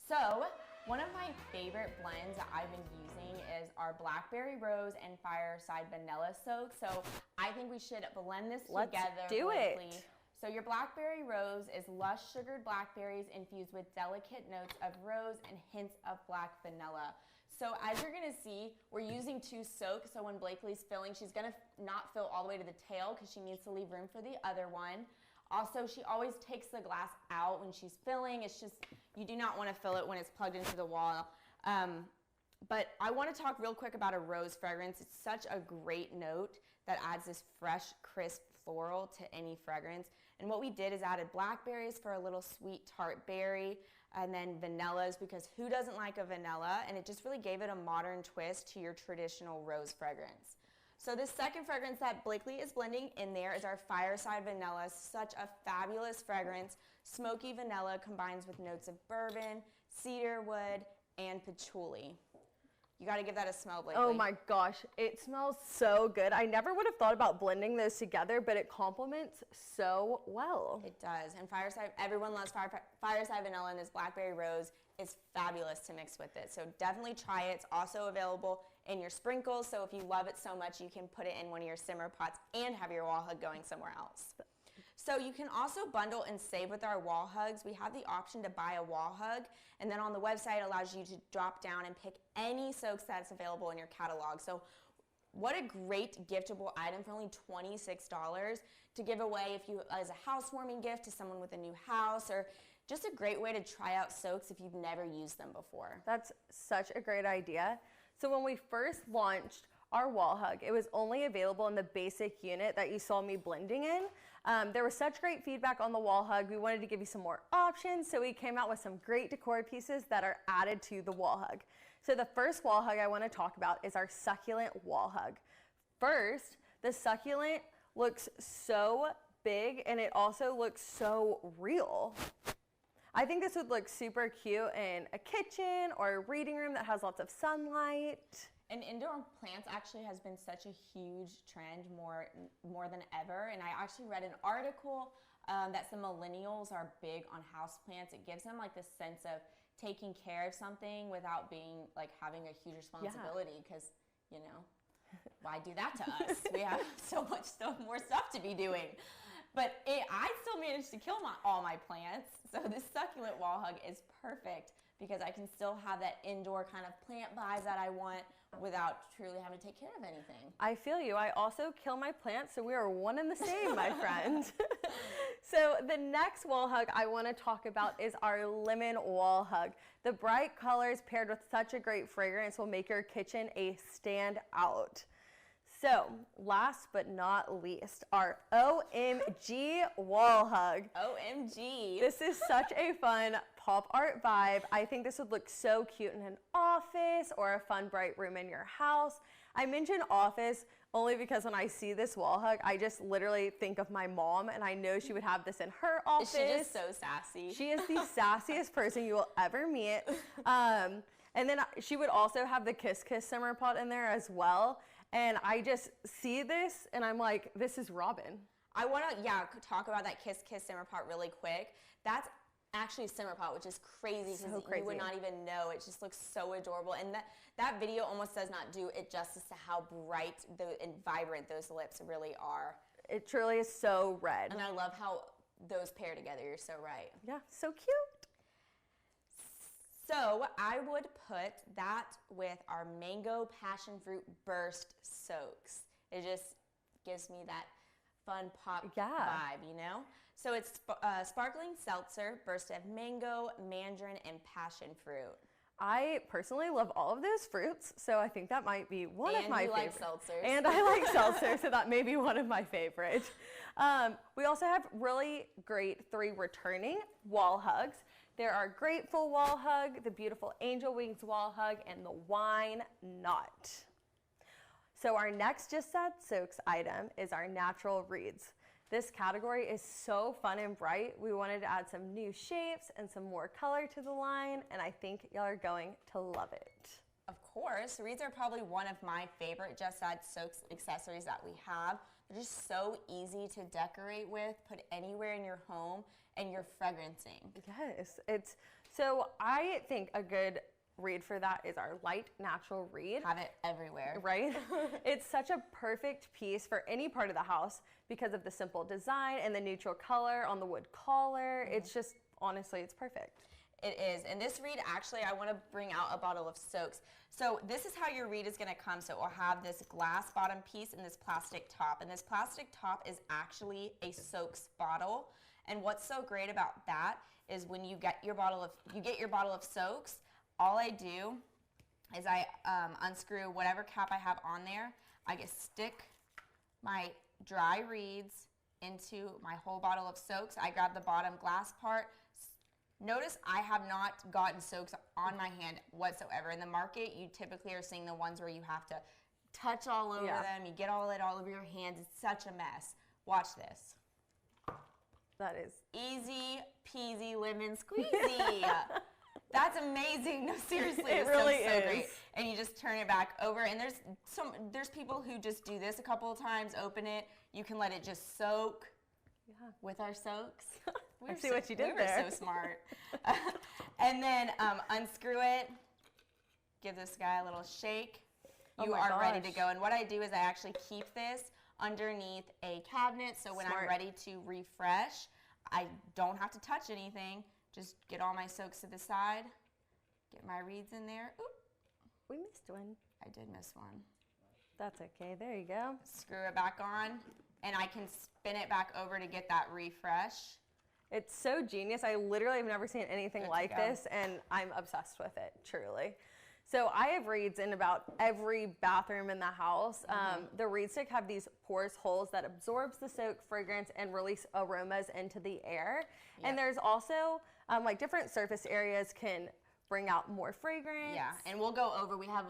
S1: So, one of my favorite blends that I've been using is our Blackberry Rose and Fireside Vanilla Soak. So, I think we should blend this together.
S2: Let's do it.
S1: So your Blackberry Rose is lush sugared blackberries infused with delicate notes of rose and hints of black vanilla. So as you're gonna see, we're using 2 soaks. So when Blakely's filling, she's gonna not fill all the way to the tail because she needs to leave room for the other one. Also, she always takes the glass out when she's filling. It's just, you do not wanna fill it when it's plugged into the wall. But I wanna talk real quick about a rose fragrance. It's such a great note that adds this fresh, crisp floral to any fragrance. And what we did is added blackberries for a little sweet tart berry, and then vanillas, because who doesn't like a vanilla? And it just really gave it a modern twist to your traditional rose fragrance. So this second fragrance that Blakely is blending in there is our Fireside Vanilla. Such a fabulous fragrance. Smoky vanilla combines with notes of bourbon, cedar wood, and patchouli. You gotta give that a smell, Blakely.
S2: Oh my gosh, it smells so good. I never would have thought about blending those together, but it complements so well.
S1: It does, and Fireside, everyone loves Fireside Vanilla, and this Blackberry Rose is fabulous to mix with it. So definitely try it. It's also available in your sprinkles, so if you love it so much, you can put it in one of your simmer pots and have your wall hug going somewhere else. So you can also bundle and save with our wall hugs. We have the option to buy a wall hug, and then on the website it allows you to drop down and pick any soaks that's available in your catalog. So what a great giftable item for only $26 to give away if you as a housewarming gift to someone with a new house, or just a great way to try out soaks if you've never used them before.
S2: That's such a great idea. So when we first launched our wall hug, it was only available in the basic unit that you saw me blending in. There was such great feedback on the wall hug. We wanted to give you some more options, so we came out with some great decor pieces that are added to the wall hug. So the first wall hug I want to talk about is our succulent wall hug. First, the succulent looks so big and it also looks so real. I think this would look super cute in a kitchen or a reading room that has lots of sunlight.
S1: And indoor plants actually has been such a huge trend more than ever. And I actually read an article that some millennials are big on houseplants. It gives them like this sense of taking care of something without being like having a huge responsibility, because, you know, why do that to us? We have so much more stuff to be doing. But I still managed to kill all my plants. So this succulent wall hug is perfect because I can still have that indoor kind of plant vibes that I want without truly having to take care of anything.
S2: I feel you. I also kill my plants, so we are one and the same, my friend. So the next wall hug I want to talk about is our lemon wall hug. The bright colors paired with such a great fragrance will make your kitchen a standout. So, last but not least, our OMG wall hug.
S1: OMG.
S2: This is such a fun pop art vibe. I think this would look so cute in an office or a fun bright room in your house. I mention office only because when I see this wall hug, I just literally think of my mom, and I know she would have this in her office.
S1: Is she just so sassy?
S2: She is the sassiest person you will ever meet. And then she would also have the Kiss Kiss simmer pot in there as well. And I just see this and I'm like, this is Robin.
S1: I want to, talk about that Kiss Kiss simmer pot really quick. That's actually a simmer pot, which is crazy because you would not even know. It just looks so adorable. And that video almost does not do it justice to how bright and vibrant those lips really are.
S2: It truly is so red.
S1: And I love how those pair together. You're so right.
S2: Yeah, so cute.
S1: So I would put that with our mango passion fruit burst soaks. It just gives me that fun pop vibe, you know? So it's sparkling seltzer, burst of mango, mandarin, and passion fruit. I
S2: personally love all of those fruits, so I think that might be one of my favorites.
S1: And you like seltzers.
S2: And I like seltzer, so that may be one of my favorites. We also have really great 3 returning wall hugs. There are Grateful Wall Hug, the Beautiful Angel Wings Wall Hug, and the Wine Knot. So our next Just Add Soaks item is our Natural Reeds. This category is so fun and bright. We wanted to add some new shapes and some more color to the line, and I think y'all are going to love it.
S1: Of course. course, reeds are probably one of my favorite Just Add Soaks accessories that we have. They're just so easy to decorate with, put anywhere in your home, and you're fragrancing.
S2: Yes, so I think a good reed for that is our light natural reed.
S1: Have it everywhere.
S2: Right? It's such a perfect piece for any part of the house because of the simple design and the neutral color on the wood collar. It's just, honestly, it's perfect.
S1: It is, and this reed, actually, I want to bring out a bottle of soaks. So this is how your reed is going to come. So it will have this glass bottom piece and this plastic top, and this plastic top is actually a soaks bottle. And what's so great about that is when you get your bottle of soaks, all I do is I unscrew whatever cap I have on there. I just stick my dry reeds into my whole bottle of soaks. I grab the bottom glass part. Notice I have not gotten soaks on my hand whatsoever. In the market, you typically are seeing the ones where you have to touch all over them. You get all over your hands. It's such a mess. Watch this.
S2: That is
S1: easy peasy lemon squeezy. That's amazing. No, seriously,
S2: it really is.
S1: Great. And you just turn it back over. And there's people who just do this a couple of times, open it. You can let it just soak. Yeah. With our soaks.
S2: I see what you did there.
S1: We were so smart. And then unscrew it. Give this guy a little shake. You are ready to go. And what I do is I actually keep this underneath a cabinet, so when I'm ready to refresh, I don't have to touch anything. Just get all my soaks to the side. Get my reeds in there. Oop.
S2: We missed one.
S1: I did miss one.
S2: That's okay. There you go.
S1: Screw it back on. And I can spin it back over to get that refresh.
S2: It's so genius. I literally have never seen anything like this, and I'm obsessed with it, truly. So I have reeds in about every bathroom in the house. The reed stick have these porous holes that absorbs the soak, fragrance, and release aromas into the air. Yep. And there's also like different surface areas can bring out more fragrance.
S1: Yeah, and we'll go over, we have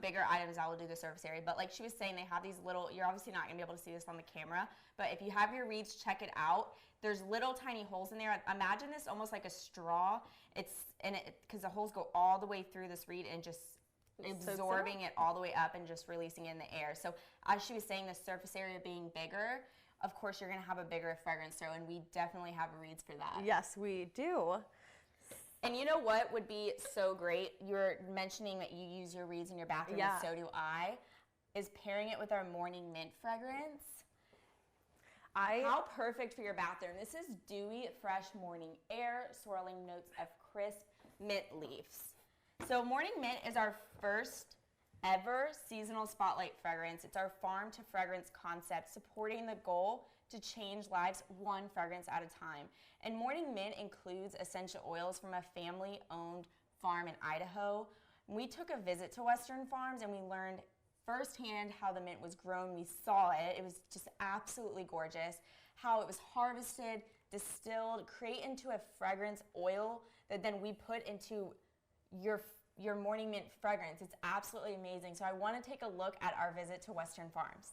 S1: bigger items that will do the surface area, but like she was saying, they have these little, you're obviously not gonna be able to see this on the camera, but if you have your reeds, check it out. There's little tiny holes in there. Imagine this almost like a straw. Because the holes go all the way through this reed and just absorbing it all the way up and just releasing it in the air. So as she was saying, the surface area being bigger, of course you're gonna have a bigger fragrance throw, and we definitely have reeds for that.
S2: Yes, we do.
S1: And you know what would be so great? You're mentioning that you use your reeds in your bathroom, and so do I, is pairing it with our morning mint fragrance. How perfect for your bathroom. This is dewy, fresh morning air, swirling notes of crisp mint leaves. So morning mint is our first ever seasonal spotlight fragrance. It's our farm to fragrance concept, supporting the goal to change lives one fragrance at a time. And morning mint includes essential oils from a family-owned farm in Idaho. We took a visit to Western Farms and we learned firsthand how the mint was grown. We saw it. It was just absolutely gorgeous. How it was harvested, distilled, create into a fragrance oil that then we put into your morning mint fragrance. It's absolutely amazing. So I want to take a look at our visit to Western Farms.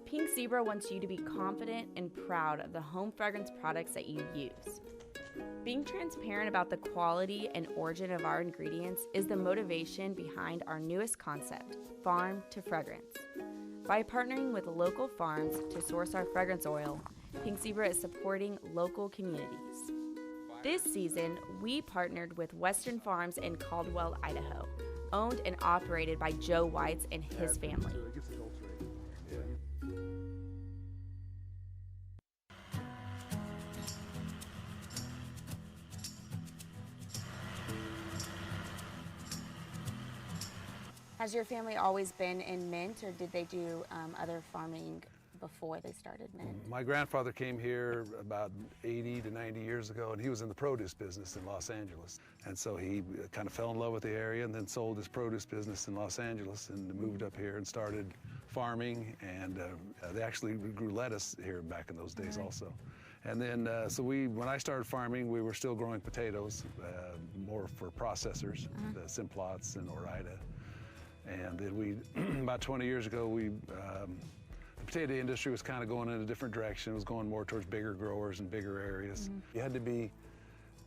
S4: Pink Zebra wants you to be confident and proud of the home fragrance products that you use. Being transparent about the quality and origin of our ingredients is the motivation behind our newest concept, Farm to Fragrance. By partnering with local farms to source our fragrance oil, Pink Zebra is supporting local communities. This season, we partnered with Western Farms in Caldwell, Idaho, owned and operated by Joe Whites and his family. Has your family always been in mint, or did they do other farming before they started mint?
S5: My grandfather came here about 80 to 90 years ago, and he was in the produce business in Los Angeles. And so he kind of fell in love with the area and then sold his produce business in Los Angeles and moved up here and started farming. And they actually grew lettuce here back in those days also. And then, when I started farming, we were still growing potatoes, more for processors, the Simplots and Ore-Ida. And then about 20 years ago, we potato industry was kind of going in a different direction. It was going more towards bigger growers and bigger areas. You had to be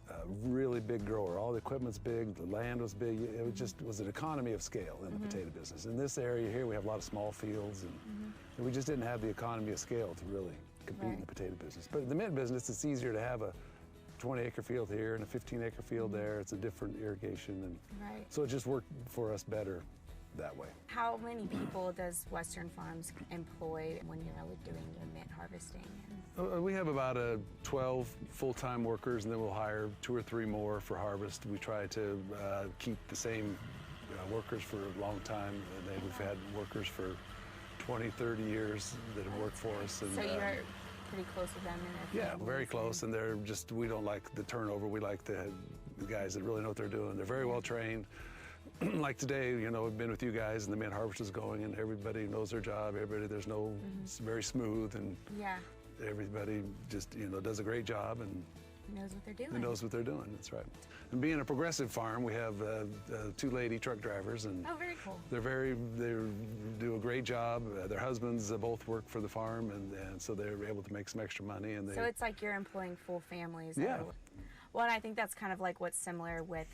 S5: a really big grower. All the equipment's big, the land was big. It was just was an economy of scale in the potato business. In this area here, we have a lot of small fields, and we just didn't have the economy of scale to really compete in the potato business. But in the mint business, it's easier to have a 20-acre field here and a 15-acre field there. It's a different irrigation, and so it just worked for us better that way.
S4: How many people does Western Farms employ when you're doing your mint harvesting?
S5: We have about 12 full-time workers, and then we'll hire 2 or 3 more for harvest. We try to keep the same workers for a long time. We've had workers for 20, 30 years that have worked for us. And,
S4: so you're pretty close with them and their families?
S5: Yeah, very close, and they're just, we don't like the turnover. We like the guys that really know what they're doing. They're very well trained. Like today, you know, we've been with you guys, and the mint harvest is going, and everybody knows their job. Everybody, there's no, it's very smooth, and everybody just, you know, does a great job and
S4: knows what they're doing.
S5: Who knows what they're doing, that's right. And being a progressive farm, we have 2 lady truck drivers, and
S4: very cool.
S5: They do a great job. Their husbands both work for the farm, and so they're able to make some extra money. And
S4: so it's like you're employing full families.
S5: Yeah.
S4: Well, and I think that's kind of like what's similar with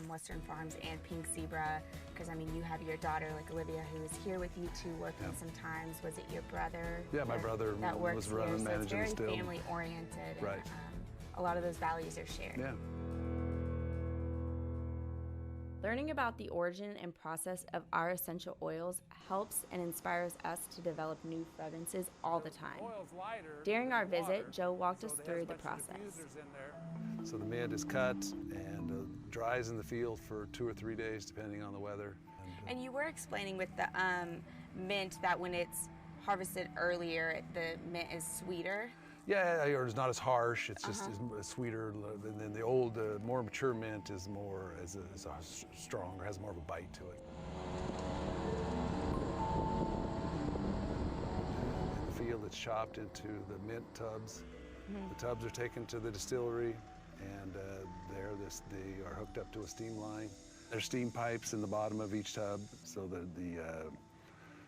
S4: Western Farms and Pink Zebra, because I mean, you have your daughter, like Olivia, who is here with you too, working sometimes. Was it your brother?
S5: Yeah, my brother
S4: that
S5: was running,
S4: so
S5: managing
S4: it's very
S5: still.
S4: family oriented.
S5: Right.
S4: And, a lot of those values are shared.
S5: Yeah.
S4: Learning about the origin and process of our essential oils helps and inspires us to develop new fragrances all the time. During our visit, Joe walked us through the process.
S5: So the mint is cut and dries in the field for 2 or 3 days, depending on the weather.
S1: And you were explaining with the mint that when it's harvested earlier, the mint is sweeter.
S5: Yeah, or it's not as harsh. It's just it's sweeter. And then the old, more mature mint is more is stronger, has more of a bite to it. In the field, it's chopped into the mint tubs. The tubs are taken to the distillery, and they are hooked up to a steam line. There's steam pipes in the bottom of each tub, so that the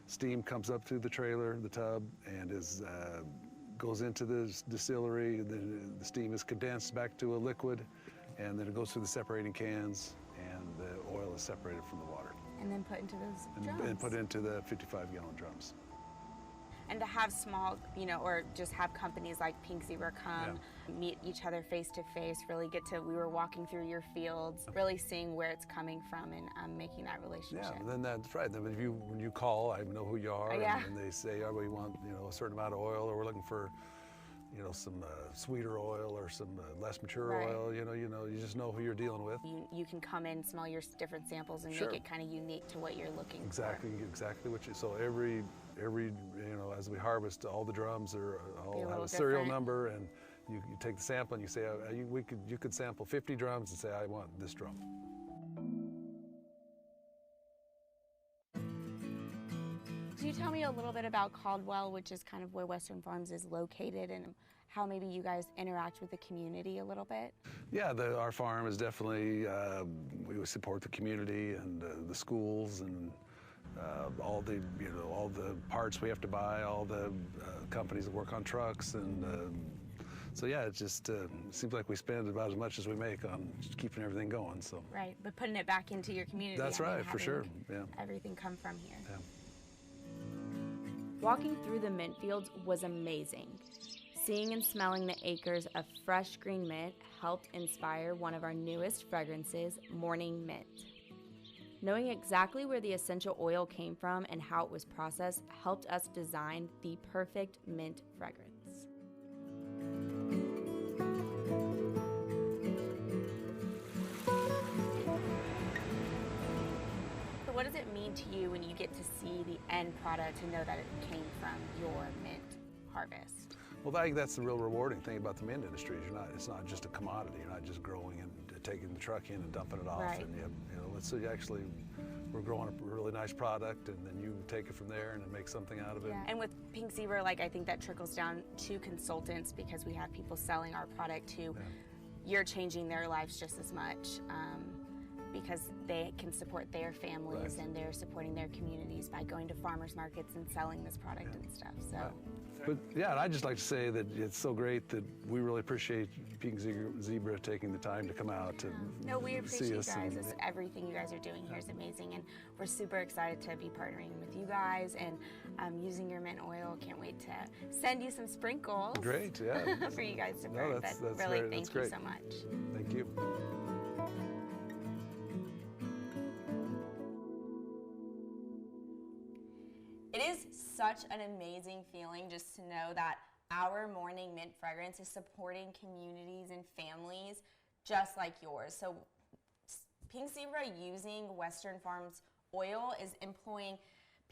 S5: steam comes up through the trailer, the tub, and goes into the distillery. The steam is condensed back to a liquid, and then it goes through the separating cans, and the oil is separated from the water.
S4: And then put into those drums.
S5: And put into the 55-gallon drums.
S1: And to have small, you know, or just have companies like Pink Zebra come, meet each other face to face, really we were walking through your fields, really seeing where it's coming from and making that relationship.
S5: Yeah, then that's right. Then when you call, I know who you are, and they say, oh, we want, you know, a certain amount of oil, or we're looking for, you know, some sweeter oil or some less mature oil. You know, you just know who you're dealing with.
S1: You can come in, smell your different samples, and make it kind of unique to what you're looking for.
S5: Exactly what you. So every you know, as we harvest, all the drums all have a serial number, and you take the sample and you say, you could sample 50 drums and say, I want this drum.
S1: Could you tell me a little bit about Caldwell, which is kind of where Western Farms is located, and how maybe you guys interact with the community a little bit?
S5: Yeah, our farm is definitely, we support the community and the schools, and all the parts we have to buy, all the companies that work on trucks, and so yeah, it just seems like we spend about as much as we make on just keeping everything going. So
S1: right, but putting it back into your community.
S5: That's right, for sure. Yeah,
S1: everything come from here.
S5: Yeah.
S4: Walking through the mint fields was amazing. Seeing and smelling the acres of fresh green mint helped inspire one of our newest fragrances, Morning Mint. Knowing exactly where the essential oil came from and how it was processed helped us design the perfect mint fragrance.
S1: So what does it mean to you when you get to see the end product and know that it came from your mint harvest?
S5: Well, I think that's the real rewarding thing about the mint industry. It's not just a commodity. You're not just growing and taking the truck in and dumping it off.
S1: Right.
S5: And we're growing a really nice product, and then you take it from there and make something out of it.
S1: Yeah. And with Pink Zebra, I think that trickles down to consultants, because we have people selling our product too. Yeah. You're changing their lives just as much. because they can support their families
S5: Right.
S1: and they're supporting their communities by going to farmers markets and selling this product and stuff. So.
S5: But yeah, and I'd just like to say that it's so great that we really appreciate Pink Zebra taking the time to come out to
S1: No, we
S5: see
S1: appreciate you
S5: us.
S1: guys.
S5: and-
S1: Everything you guys are doing here is amazing, and we're super excited to be partnering with you guys and using your mint oil. Can't wait to send you some sprinkles.
S5: Great, yeah.
S1: For you guys to
S5: No,
S1: burn.
S5: that's
S1: But really,
S5: great.
S1: thank
S5: That's
S1: you
S5: great.
S1: so much.
S5: Thank you.
S1: It is such an amazing feeling just to know that our morning mint fragrance is supporting communities and families just like yours. So Pink Zebra, using Western Farms oil, is employing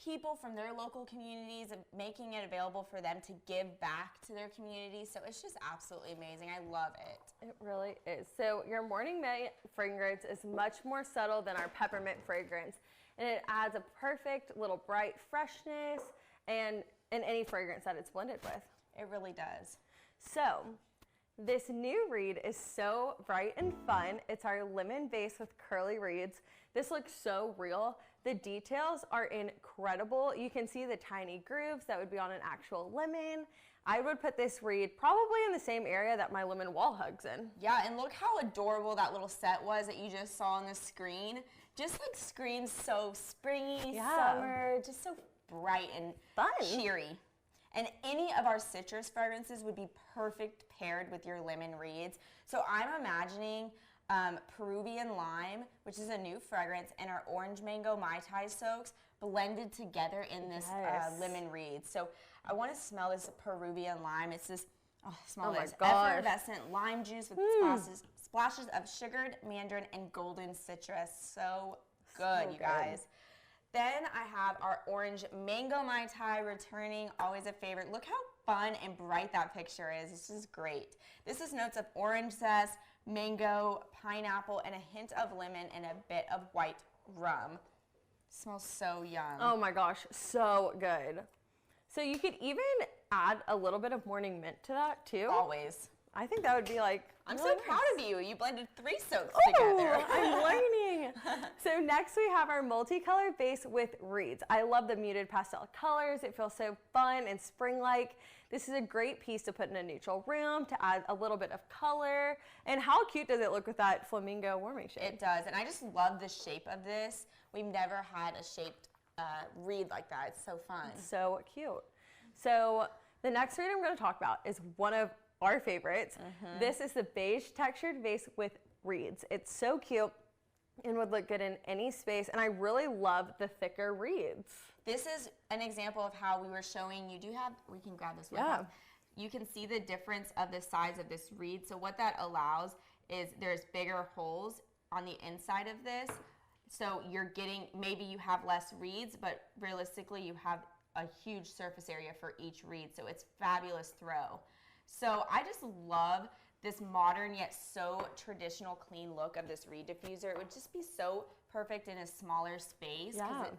S1: people from their local communities and making it available for them to give back to their communities. So it's just absolutely amazing. I love it.
S2: It really is. So your morning mint fragrance is much more subtle than our peppermint fragrance, and it adds a perfect little bright freshness and in any fragrance that it's blended with.
S1: It really does.
S2: So this new reed is so bright and fun. It's our lemon base with curly reeds. This looks so real. The details are incredible. You can see the tiny grooves that would be on an actual lemon. I would put this reed probably in the same area that my lemon wall hugs in.
S1: Yeah, and look how adorable that little set was that you just saw on the screen. Just like screams so springy,
S2: Yeah.
S1: summer, just so bright and
S2: Fun.
S1: cheery. And any of our citrus fragrances would be perfect paired with your lemon reeds. So I'm imagining Peruvian lime, which is a new fragrance, and our orange mango Mai Tai soaks blended together in this
S2: Yes.
S1: lemon reed. So I want to smell this Peruvian lime. It's this, smell
S2: Oh my
S1: this,
S2: gosh.
S1: effervescent lime juice with splashes of sugared mandarin and golden citrus. So good,
S2: So
S1: you
S2: good.
S1: guys. Then I have our orange mango Mai Tai returning, always a favorite. Look how fun and bright that picture is. This is great. This is notes of orange zest, mango, pineapple, and a hint of lemon and a bit of white rum. Smells so yum.
S2: Oh my gosh, so good. So you could even add a little bit of morning mint to that too.
S1: Always.
S2: I think that would be like,
S1: I'm
S2: really
S1: so
S2: nice.
S1: proud of you. You blended 3 soaks
S2: Oh,
S1: together.
S2: I'm learning. So next we have our multicolored base with reeds. I love the muted pastel colors. It feels so fun and spring-like. This is a great piece to put in a neutral room to add a little bit of color. And how cute does it look with that flamingo warming shade?
S1: It does, and I just love the shape of this. We've never had a shaped reed like that. It's so fun.
S2: So cute. So the next reed I'm going to talk about is one of our favorites. This is the beige textured vase with reeds. It's so cute and would look good in any space, and I really love the thicker reeds.
S1: This is an example of how we were showing you. We can grab this one.
S2: Yeah.
S1: You can see the difference of the size of this reed. So what that allows is there's bigger holes on the inside of this. So you're getting, maybe you have less reeds, but realistically you have a huge surface area for each reed. So it's fabulous throw. So I just love this modern yet so traditional clean look of this reed diffuser. It would just be so perfect in a smaller space. 'Cause
S2: Yeah.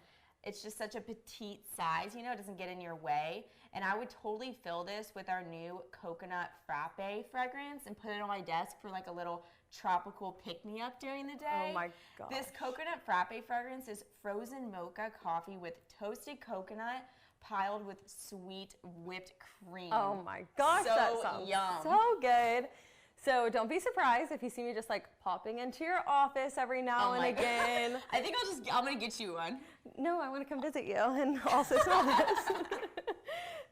S1: it's just such a petite size, it doesn't get in your way. And I would totally fill this with our new coconut frappe fragrance and put it on my desk for like a little tropical pick-me-up during the day.
S2: Oh my gosh.
S1: This coconut frappe fragrance is frozen mocha coffee with toasted coconut piled with sweet whipped cream.
S2: Oh my gosh,
S1: so
S2: that sounds
S1: yum.
S2: so good. So don't be surprised if you see me just like popping into your office every now
S1: Oh
S2: and
S1: my God.
S2: again.
S1: I think I'm gonna get you one.
S2: No, I want to come visit you and also smell this.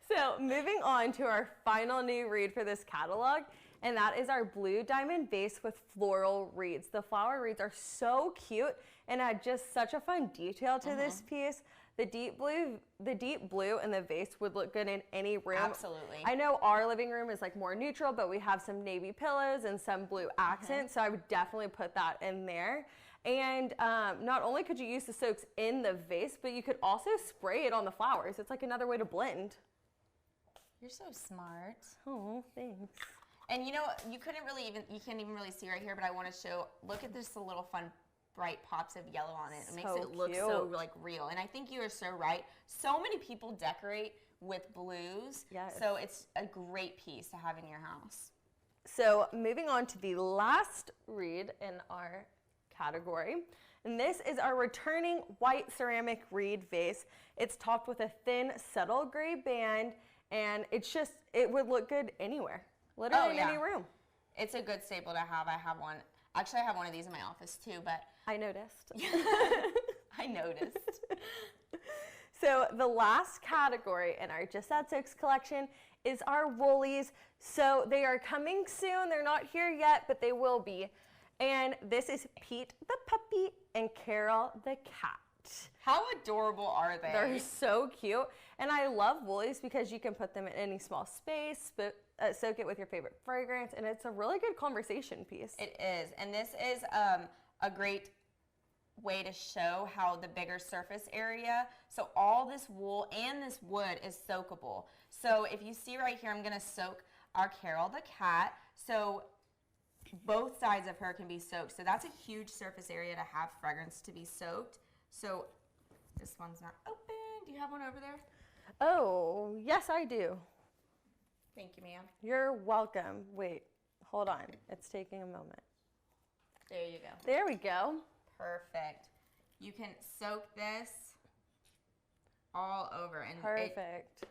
S2: So moving on to our final new reed for this catalog, and that is our blue diamond vase with floral reeds. The flower reeds are so cute and add just such a fun detail to this piece. The deep blue in the vase would look good in any room.
S1: Absolutely.
S2: I know our living room is like more neutral, but we have some navy pillows and some blue accents, so I would definitely put that in there. And not only could you use the soaks in the vase, but you could also spray it on the flowers. It's like another way to blend.
S1: You're so smart.
S2: Oh, thanks.
S1: And you can't even really see right here, but I want to show, look at this little fun bright pops of yellow on it. It makes
S2: So
S1: it look so
S2: cute.
S1: like real. And I think you are so right. So many people decorate with blues.
S2: Yes.
S1: So it's a great piece to have in your house.
S2: So moving on to the last reed in our category. And this is our returning white ceramic reed vase. It's topped with a thin, subtle gray band, and it would look good anywhere, literally in any room.
S1: It's a good staple to have. I have one. Actually, I have one of these in my office too, but.
S2: I noticed.
S1: I noticed.
S2: So the last category in our Just Add Soaks collection is our woolies. So they are coming soon. They're not here yet, but they will be. And this is Pete the puppy and Carol the cat.
S1: How adorable are they?
S2: They're so cute. And I love woolies because you can put them in any small space, but soak it with your favorite fragrance, and it's a really good conversation piece.
S1: It is. And this is a great way to show how the bigger surface area, so all this wool and this wood is soakable. So if you see right here, I'm going to soak our Carol the cat. So both sides of her can be soaked. So that's a huge surface area to have fragrance to be soaked. So this one's not open. Do you have one over there?
S2: Oh, yes, I do.
S1: Thank you, ma'am.
S2: You're welcome. Wait, hold on. It's taking a moment.
S1: There you go.
S2: There we go.
S1: Perfect. You can soak this all over. And
S2: perfect.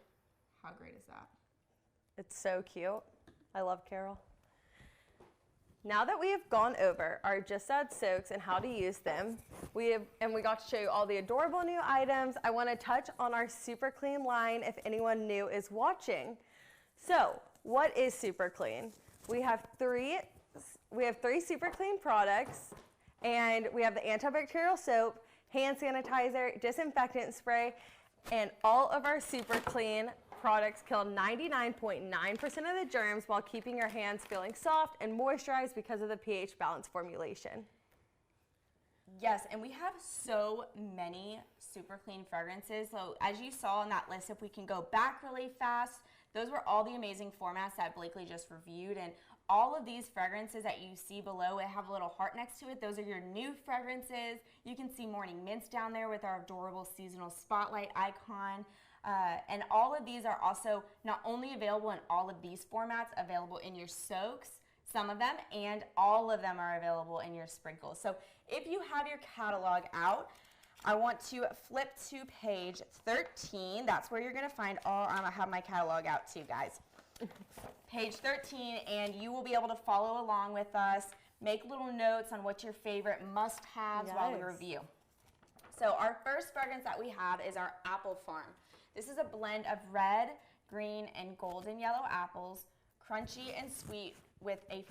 S1: How great is that?
S2: It's so cute. I love Carol. Now that we have gone over our Just Add Soaks and how to use them, we got to show you all the adorable new items, I want to touch on our Super Clean line if anyone new is watching. So, what is Super Clean? We have three Super Clean products, and we have the antibacterial soap, hand sanitizer, disinfectant spray, and all of our Super Clean products kill 99.9% of the germs while keeping your hands feeling soft and moisturized because of the pH balance formulation.
S1: Yes, and we have so many Super Clean fragrances. So as you saw on that list, if we can go back really fast, those were all the amazing formats that Blakely just reviewed. And all of these fragrances that you see below, it have a little heart next to it. Those are your new fragrances. You can see Morning Mints down there with our adorable seasonal spotlight icon. And all of these are also not only available in all of these formats, available in your soaks, some of them, and all of them are available in your sprinkles. So if you have your catalog out, I want to flip to page 13. That's where you're going to find all, I have my catalog out too, guys. Page 13, and you will be able to follow along with us, make little notes on what your favorite must-haves while we review. So our first fragrance that we have is our Apple Farm. This is a blend of red, green, and golden yellow apples, crunchy and sweet with a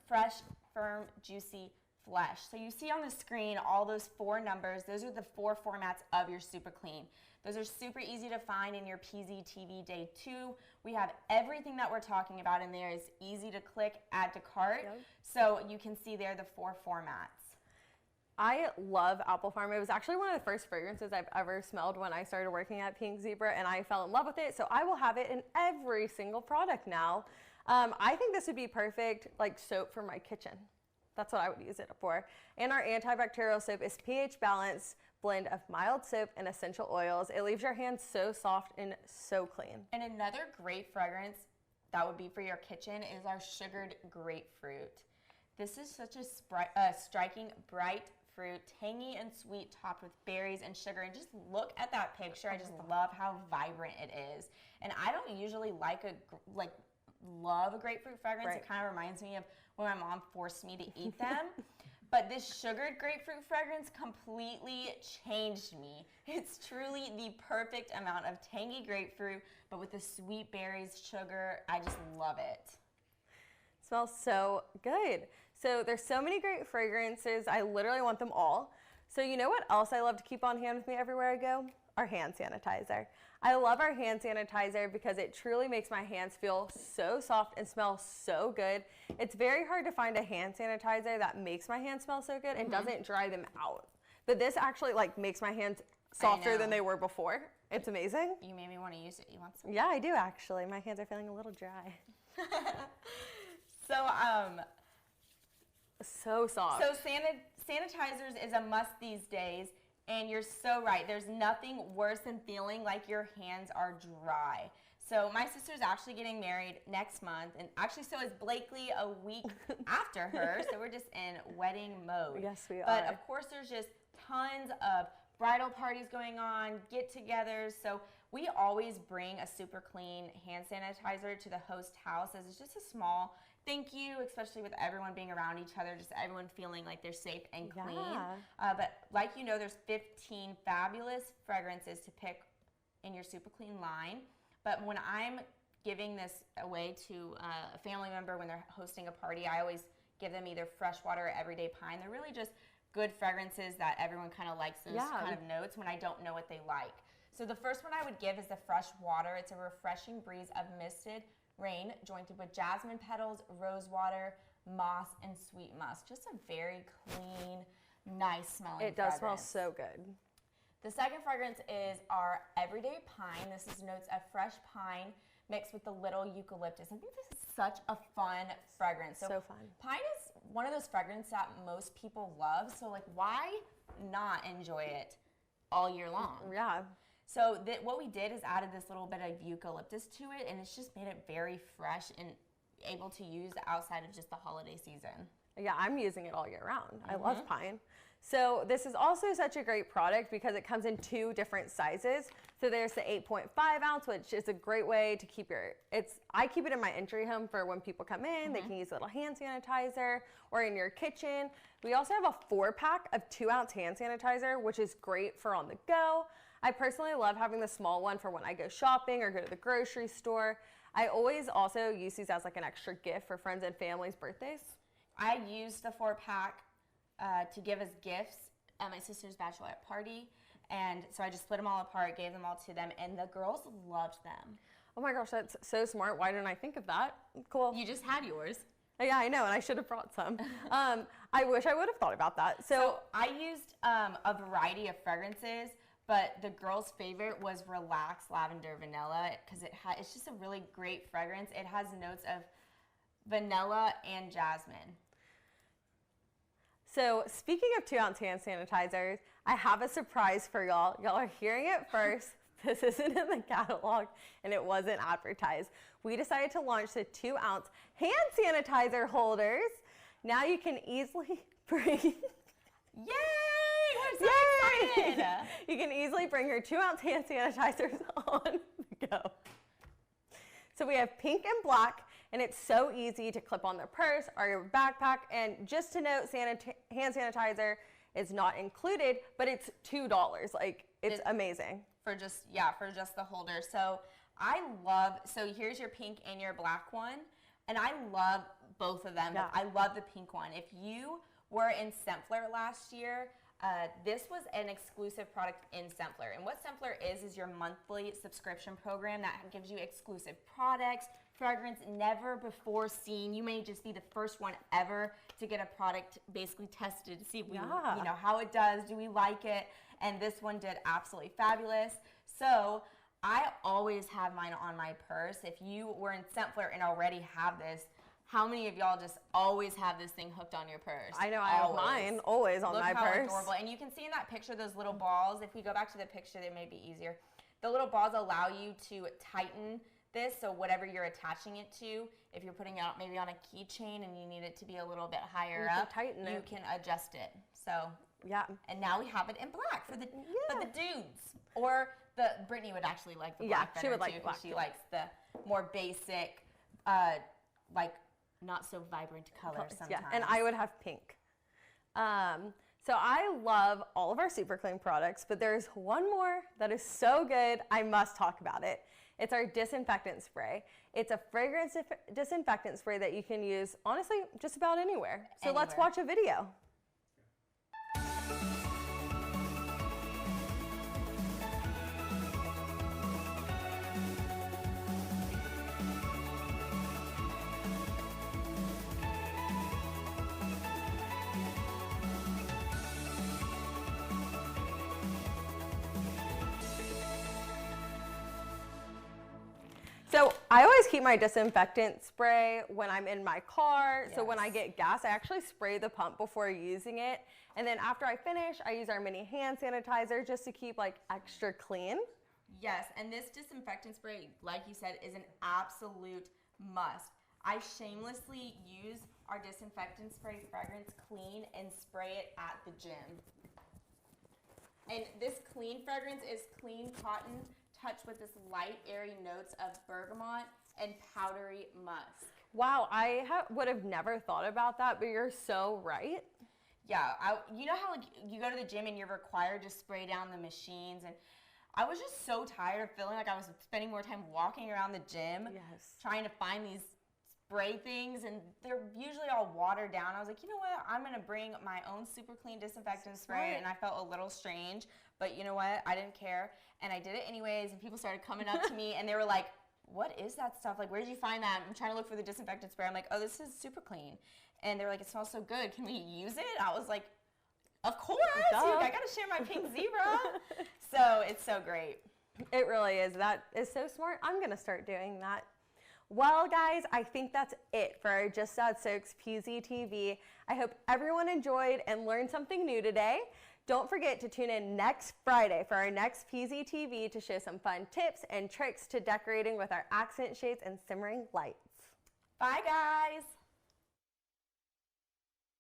S1: fresh, firm, juicy flesh. So you see on the screen all those 4 numbers. Those are the 4 formats of your Super Clean. Those are super easy to find in your PZTV Day 2. We have everything that we're talking about in there. Is easy to click, add to cart. Yep. So you can see there the 4 formats.
S2: I love Apple Farm. It was actually one of the first fragrances I've ever smelled when I started working at Pink Zebra, and I fell in love with it. So I will have it in every single product now. I think this would be perfect like soap for my kitchen. That's what I would use it for. And our antibacterial soap is pH balanced blend of mild soap and essential oils. It leaves your hands so soft and so clean.
S1: And another great fragrance that would be for your kitchen is our sugared grapefruit. This is such a striking bright fruit, tangy and sweet, topped with berries and sugar. And just look at that picture. I just love how vibrant it is. And I don't usually love a grapefruit fragrance. Right. It kind of reminds me of when my mom forced me to eat them. But this sugared grapefruit fragrance completely changed me. It's truly the perfect amount of tangy grapefruit, but with the sweet berries, sugar. I just love it.
S2: It smells so good. So there's so many great fragrances. I literally want them all. So you know what else I love to keep on hand with me everywhere I go? Our hand sanitizer. I love our hand sanitizer because it truly makes my hands feel so soft and smell so good. It's very hard to find a hand sanitizer that makes my hands smell so good and doesn't dry them out. But this actually makes my hands softer than they were before. It's amazing.
S1: You made me want to use it. You want some?
S2: Yeah, I do actually. My hands are feeling a little dry. So soft.
S1: So sanitizers is a must these days. And you're so right. There's nothing worse than feeling like your hands are dry. So my sister's actually getting married next month, and actually so is Blakely a week after her. So we're just in wedding mode.
S2: Yes, we
S1: But
S2: are.
S1: of course, there's just tons of bridal parties going on, get-togethers. So we always bring a super clean hand sanitizer to the host house as it's just a small thank you, especially with everyone being around each other, just everyone feeling like they're safe and clean.
S2: Yeah.
S1: But like you know, there's 15 fabulous fragrances to pick in your super clean line. But when I'm giving this away to a family member when they're hosting a party, I always give them either freshwater or everyday pine. They're really just good fragrances that everyone kind of likes, those kind of notes when I don't know what they like. So the first one I would give is the fresh water. It's a refreshing breeze of misted rain jointed with jasmine petals, rose water, moss, and sweet musk. Just a very clean, nice smelling
S2: It does smell
S1: fragrance.
S2: so good.
S1: The second fragrance is our Everyday Pine. This is notes of fresh pine mixed with a little eucalyptus. I think this is such a fun fragrance.
S2: So fun.
S1: Pine is one of those fragrances that most people love. So like, why not enjoy it all year long?
S2: Yeah.
S1: So what we did is added this little bit of eucalyptus to it, and it's just made it very fresh and able to use outside of just the holiday season.
S2: Yeah, I'm using it all year round. I love pine. So this is also such a great product because it comes in 2 different sizes. So there's the 8.5 ounce, which is a great way to keep I keep it in my entry home for when people come in, they can use a little hand sanitizer or in your kitchen. We also have a 4-pack of 2-ounce hand sanitizer, which is great for on the go. I personally love having the small one for when I go shopping or go to the grocery store. I always also use these as like an extra gift for friends and family's birthdays.
S1: I used the 4-pack to give as gifts at my sister's bachelorette party. And so I just split them all apart, gave them all to them, and the girls loved them.
S2: Oh my gosh, that's so smart. Why didn't I think of that? Cool.
S1: You just had yours.
S2: Yeah, I know, and I should have brought some. I wish I would have thought about that.
S1: So I used a variety of fragrances, but the girls' favorite was Relax Lavender Vanilla because it's just a really great fragrance. It has notes of vanilla and jasmine.
S2: So speaking of 2-ounce hand sanitizers, I have a surprise for y'all. Y'all are hearing it first. This isn't in the catalog and it wasn't advertised. We decided to launch the 2-ounce hand sanitizer holders. Now you can easily bring...
S1: Yay! We're so excited!
S2: You can easily bring your 2-ounce hand sanitizers on the go. So we have pink and black, and it's so easy to clip on the purse or your backpack. And just to note, hand sanitizer is not included, but it's $2. Like, it's amazing.
S1: For just the holder. So so here's your pink and your black one, and I love both of them.
S2: Yeah.
S1: I love the pink one. If you were in Sampler last year, this was an exclusive product in Sampler. And what Sampler is your monthly subscription program that gives you exclusive products, fragrance never before seen. You may just be the first one ever to get a product basically tested to see if we, how it does, do we like it? And this one did absolutely fabulous. So I always have mine on my purse. If you were in Sampler and already have this, how many of y'all just always have this thing hooked on your purse?
S2: I know, I have mine always on my purse.
S1: Look how adorable. And you can see in that picture those little balls. If we go back to the picture, they may be easier. The little balls allow you to tighten this, so whatever you're attaching it to, if you're putting it out maybe on a keychain and you need it to be a little bit higher up, you can adjust it. So
S2: yeah.
S1: And now we have it in black for the dudes. Or Brittany would actually like the black better,
S2: she would like
S1: too,
S2: black.
S1: She likes the more basic, like not so vibrant colors sometimes.
S2: Yeah, and I would have pink. So I love all of our Super Clean products, but there's one more that is so good, I must talk about it. It's our disinfectant spray. It's a fragrance disinfectant spray that you can use, honestly, just about anywhere. So let's watch a video. So I always keep my disinfectant spray when I'm in my car. Yes. So when I get gas, I actually spray the pump before using it. And then after I finish, I use our mini hand sanitizer just to keep like extra clean.
S1: Yes, and this disinfectant spray, like you said, is an absolute must. I shamelessly use our disinfectant spray Fragrance Clean and spray it at the gym. And this clean fragrance is clean cotton touched with this light, airy notes of bergamot and powdery musk.
S2: Wow, I would have never thought about that, but you're so right.
S1: Yeah, you know how like you go to the gym and you're required to spray down the machines, and I was just so tired of feeling like I was spending more time walking around the gym, trying to find these spray things, and they're usually all watered down. I was like, you know what? I'm gonna bring my own super clean disinfectant spray, and I felt a little strange, but you know what? I didn't care, and I did it anyways. And people started coming up to me, and they were like, "What is that stuff? Like, where did you find that?" I'm trying to look for the disinfectant spray. I'm like, "Oh, this is super clean," and they were like, "It smells so good. Can we use it?" I was like, "Of course! I gotta share my pink zebra." So it's so great.
S2: It really is. That is so smart. I'm gonna start doing that. Well, guys, I think that's it for our Just Add Soaks PZTV. I hope everyone enjoyed and learned something new today. Don't forget to tune in next Friday for our next PZTV to show some fun tips and tricks to decorating with our accent shades and simmering lights.
S1: Bye, guys.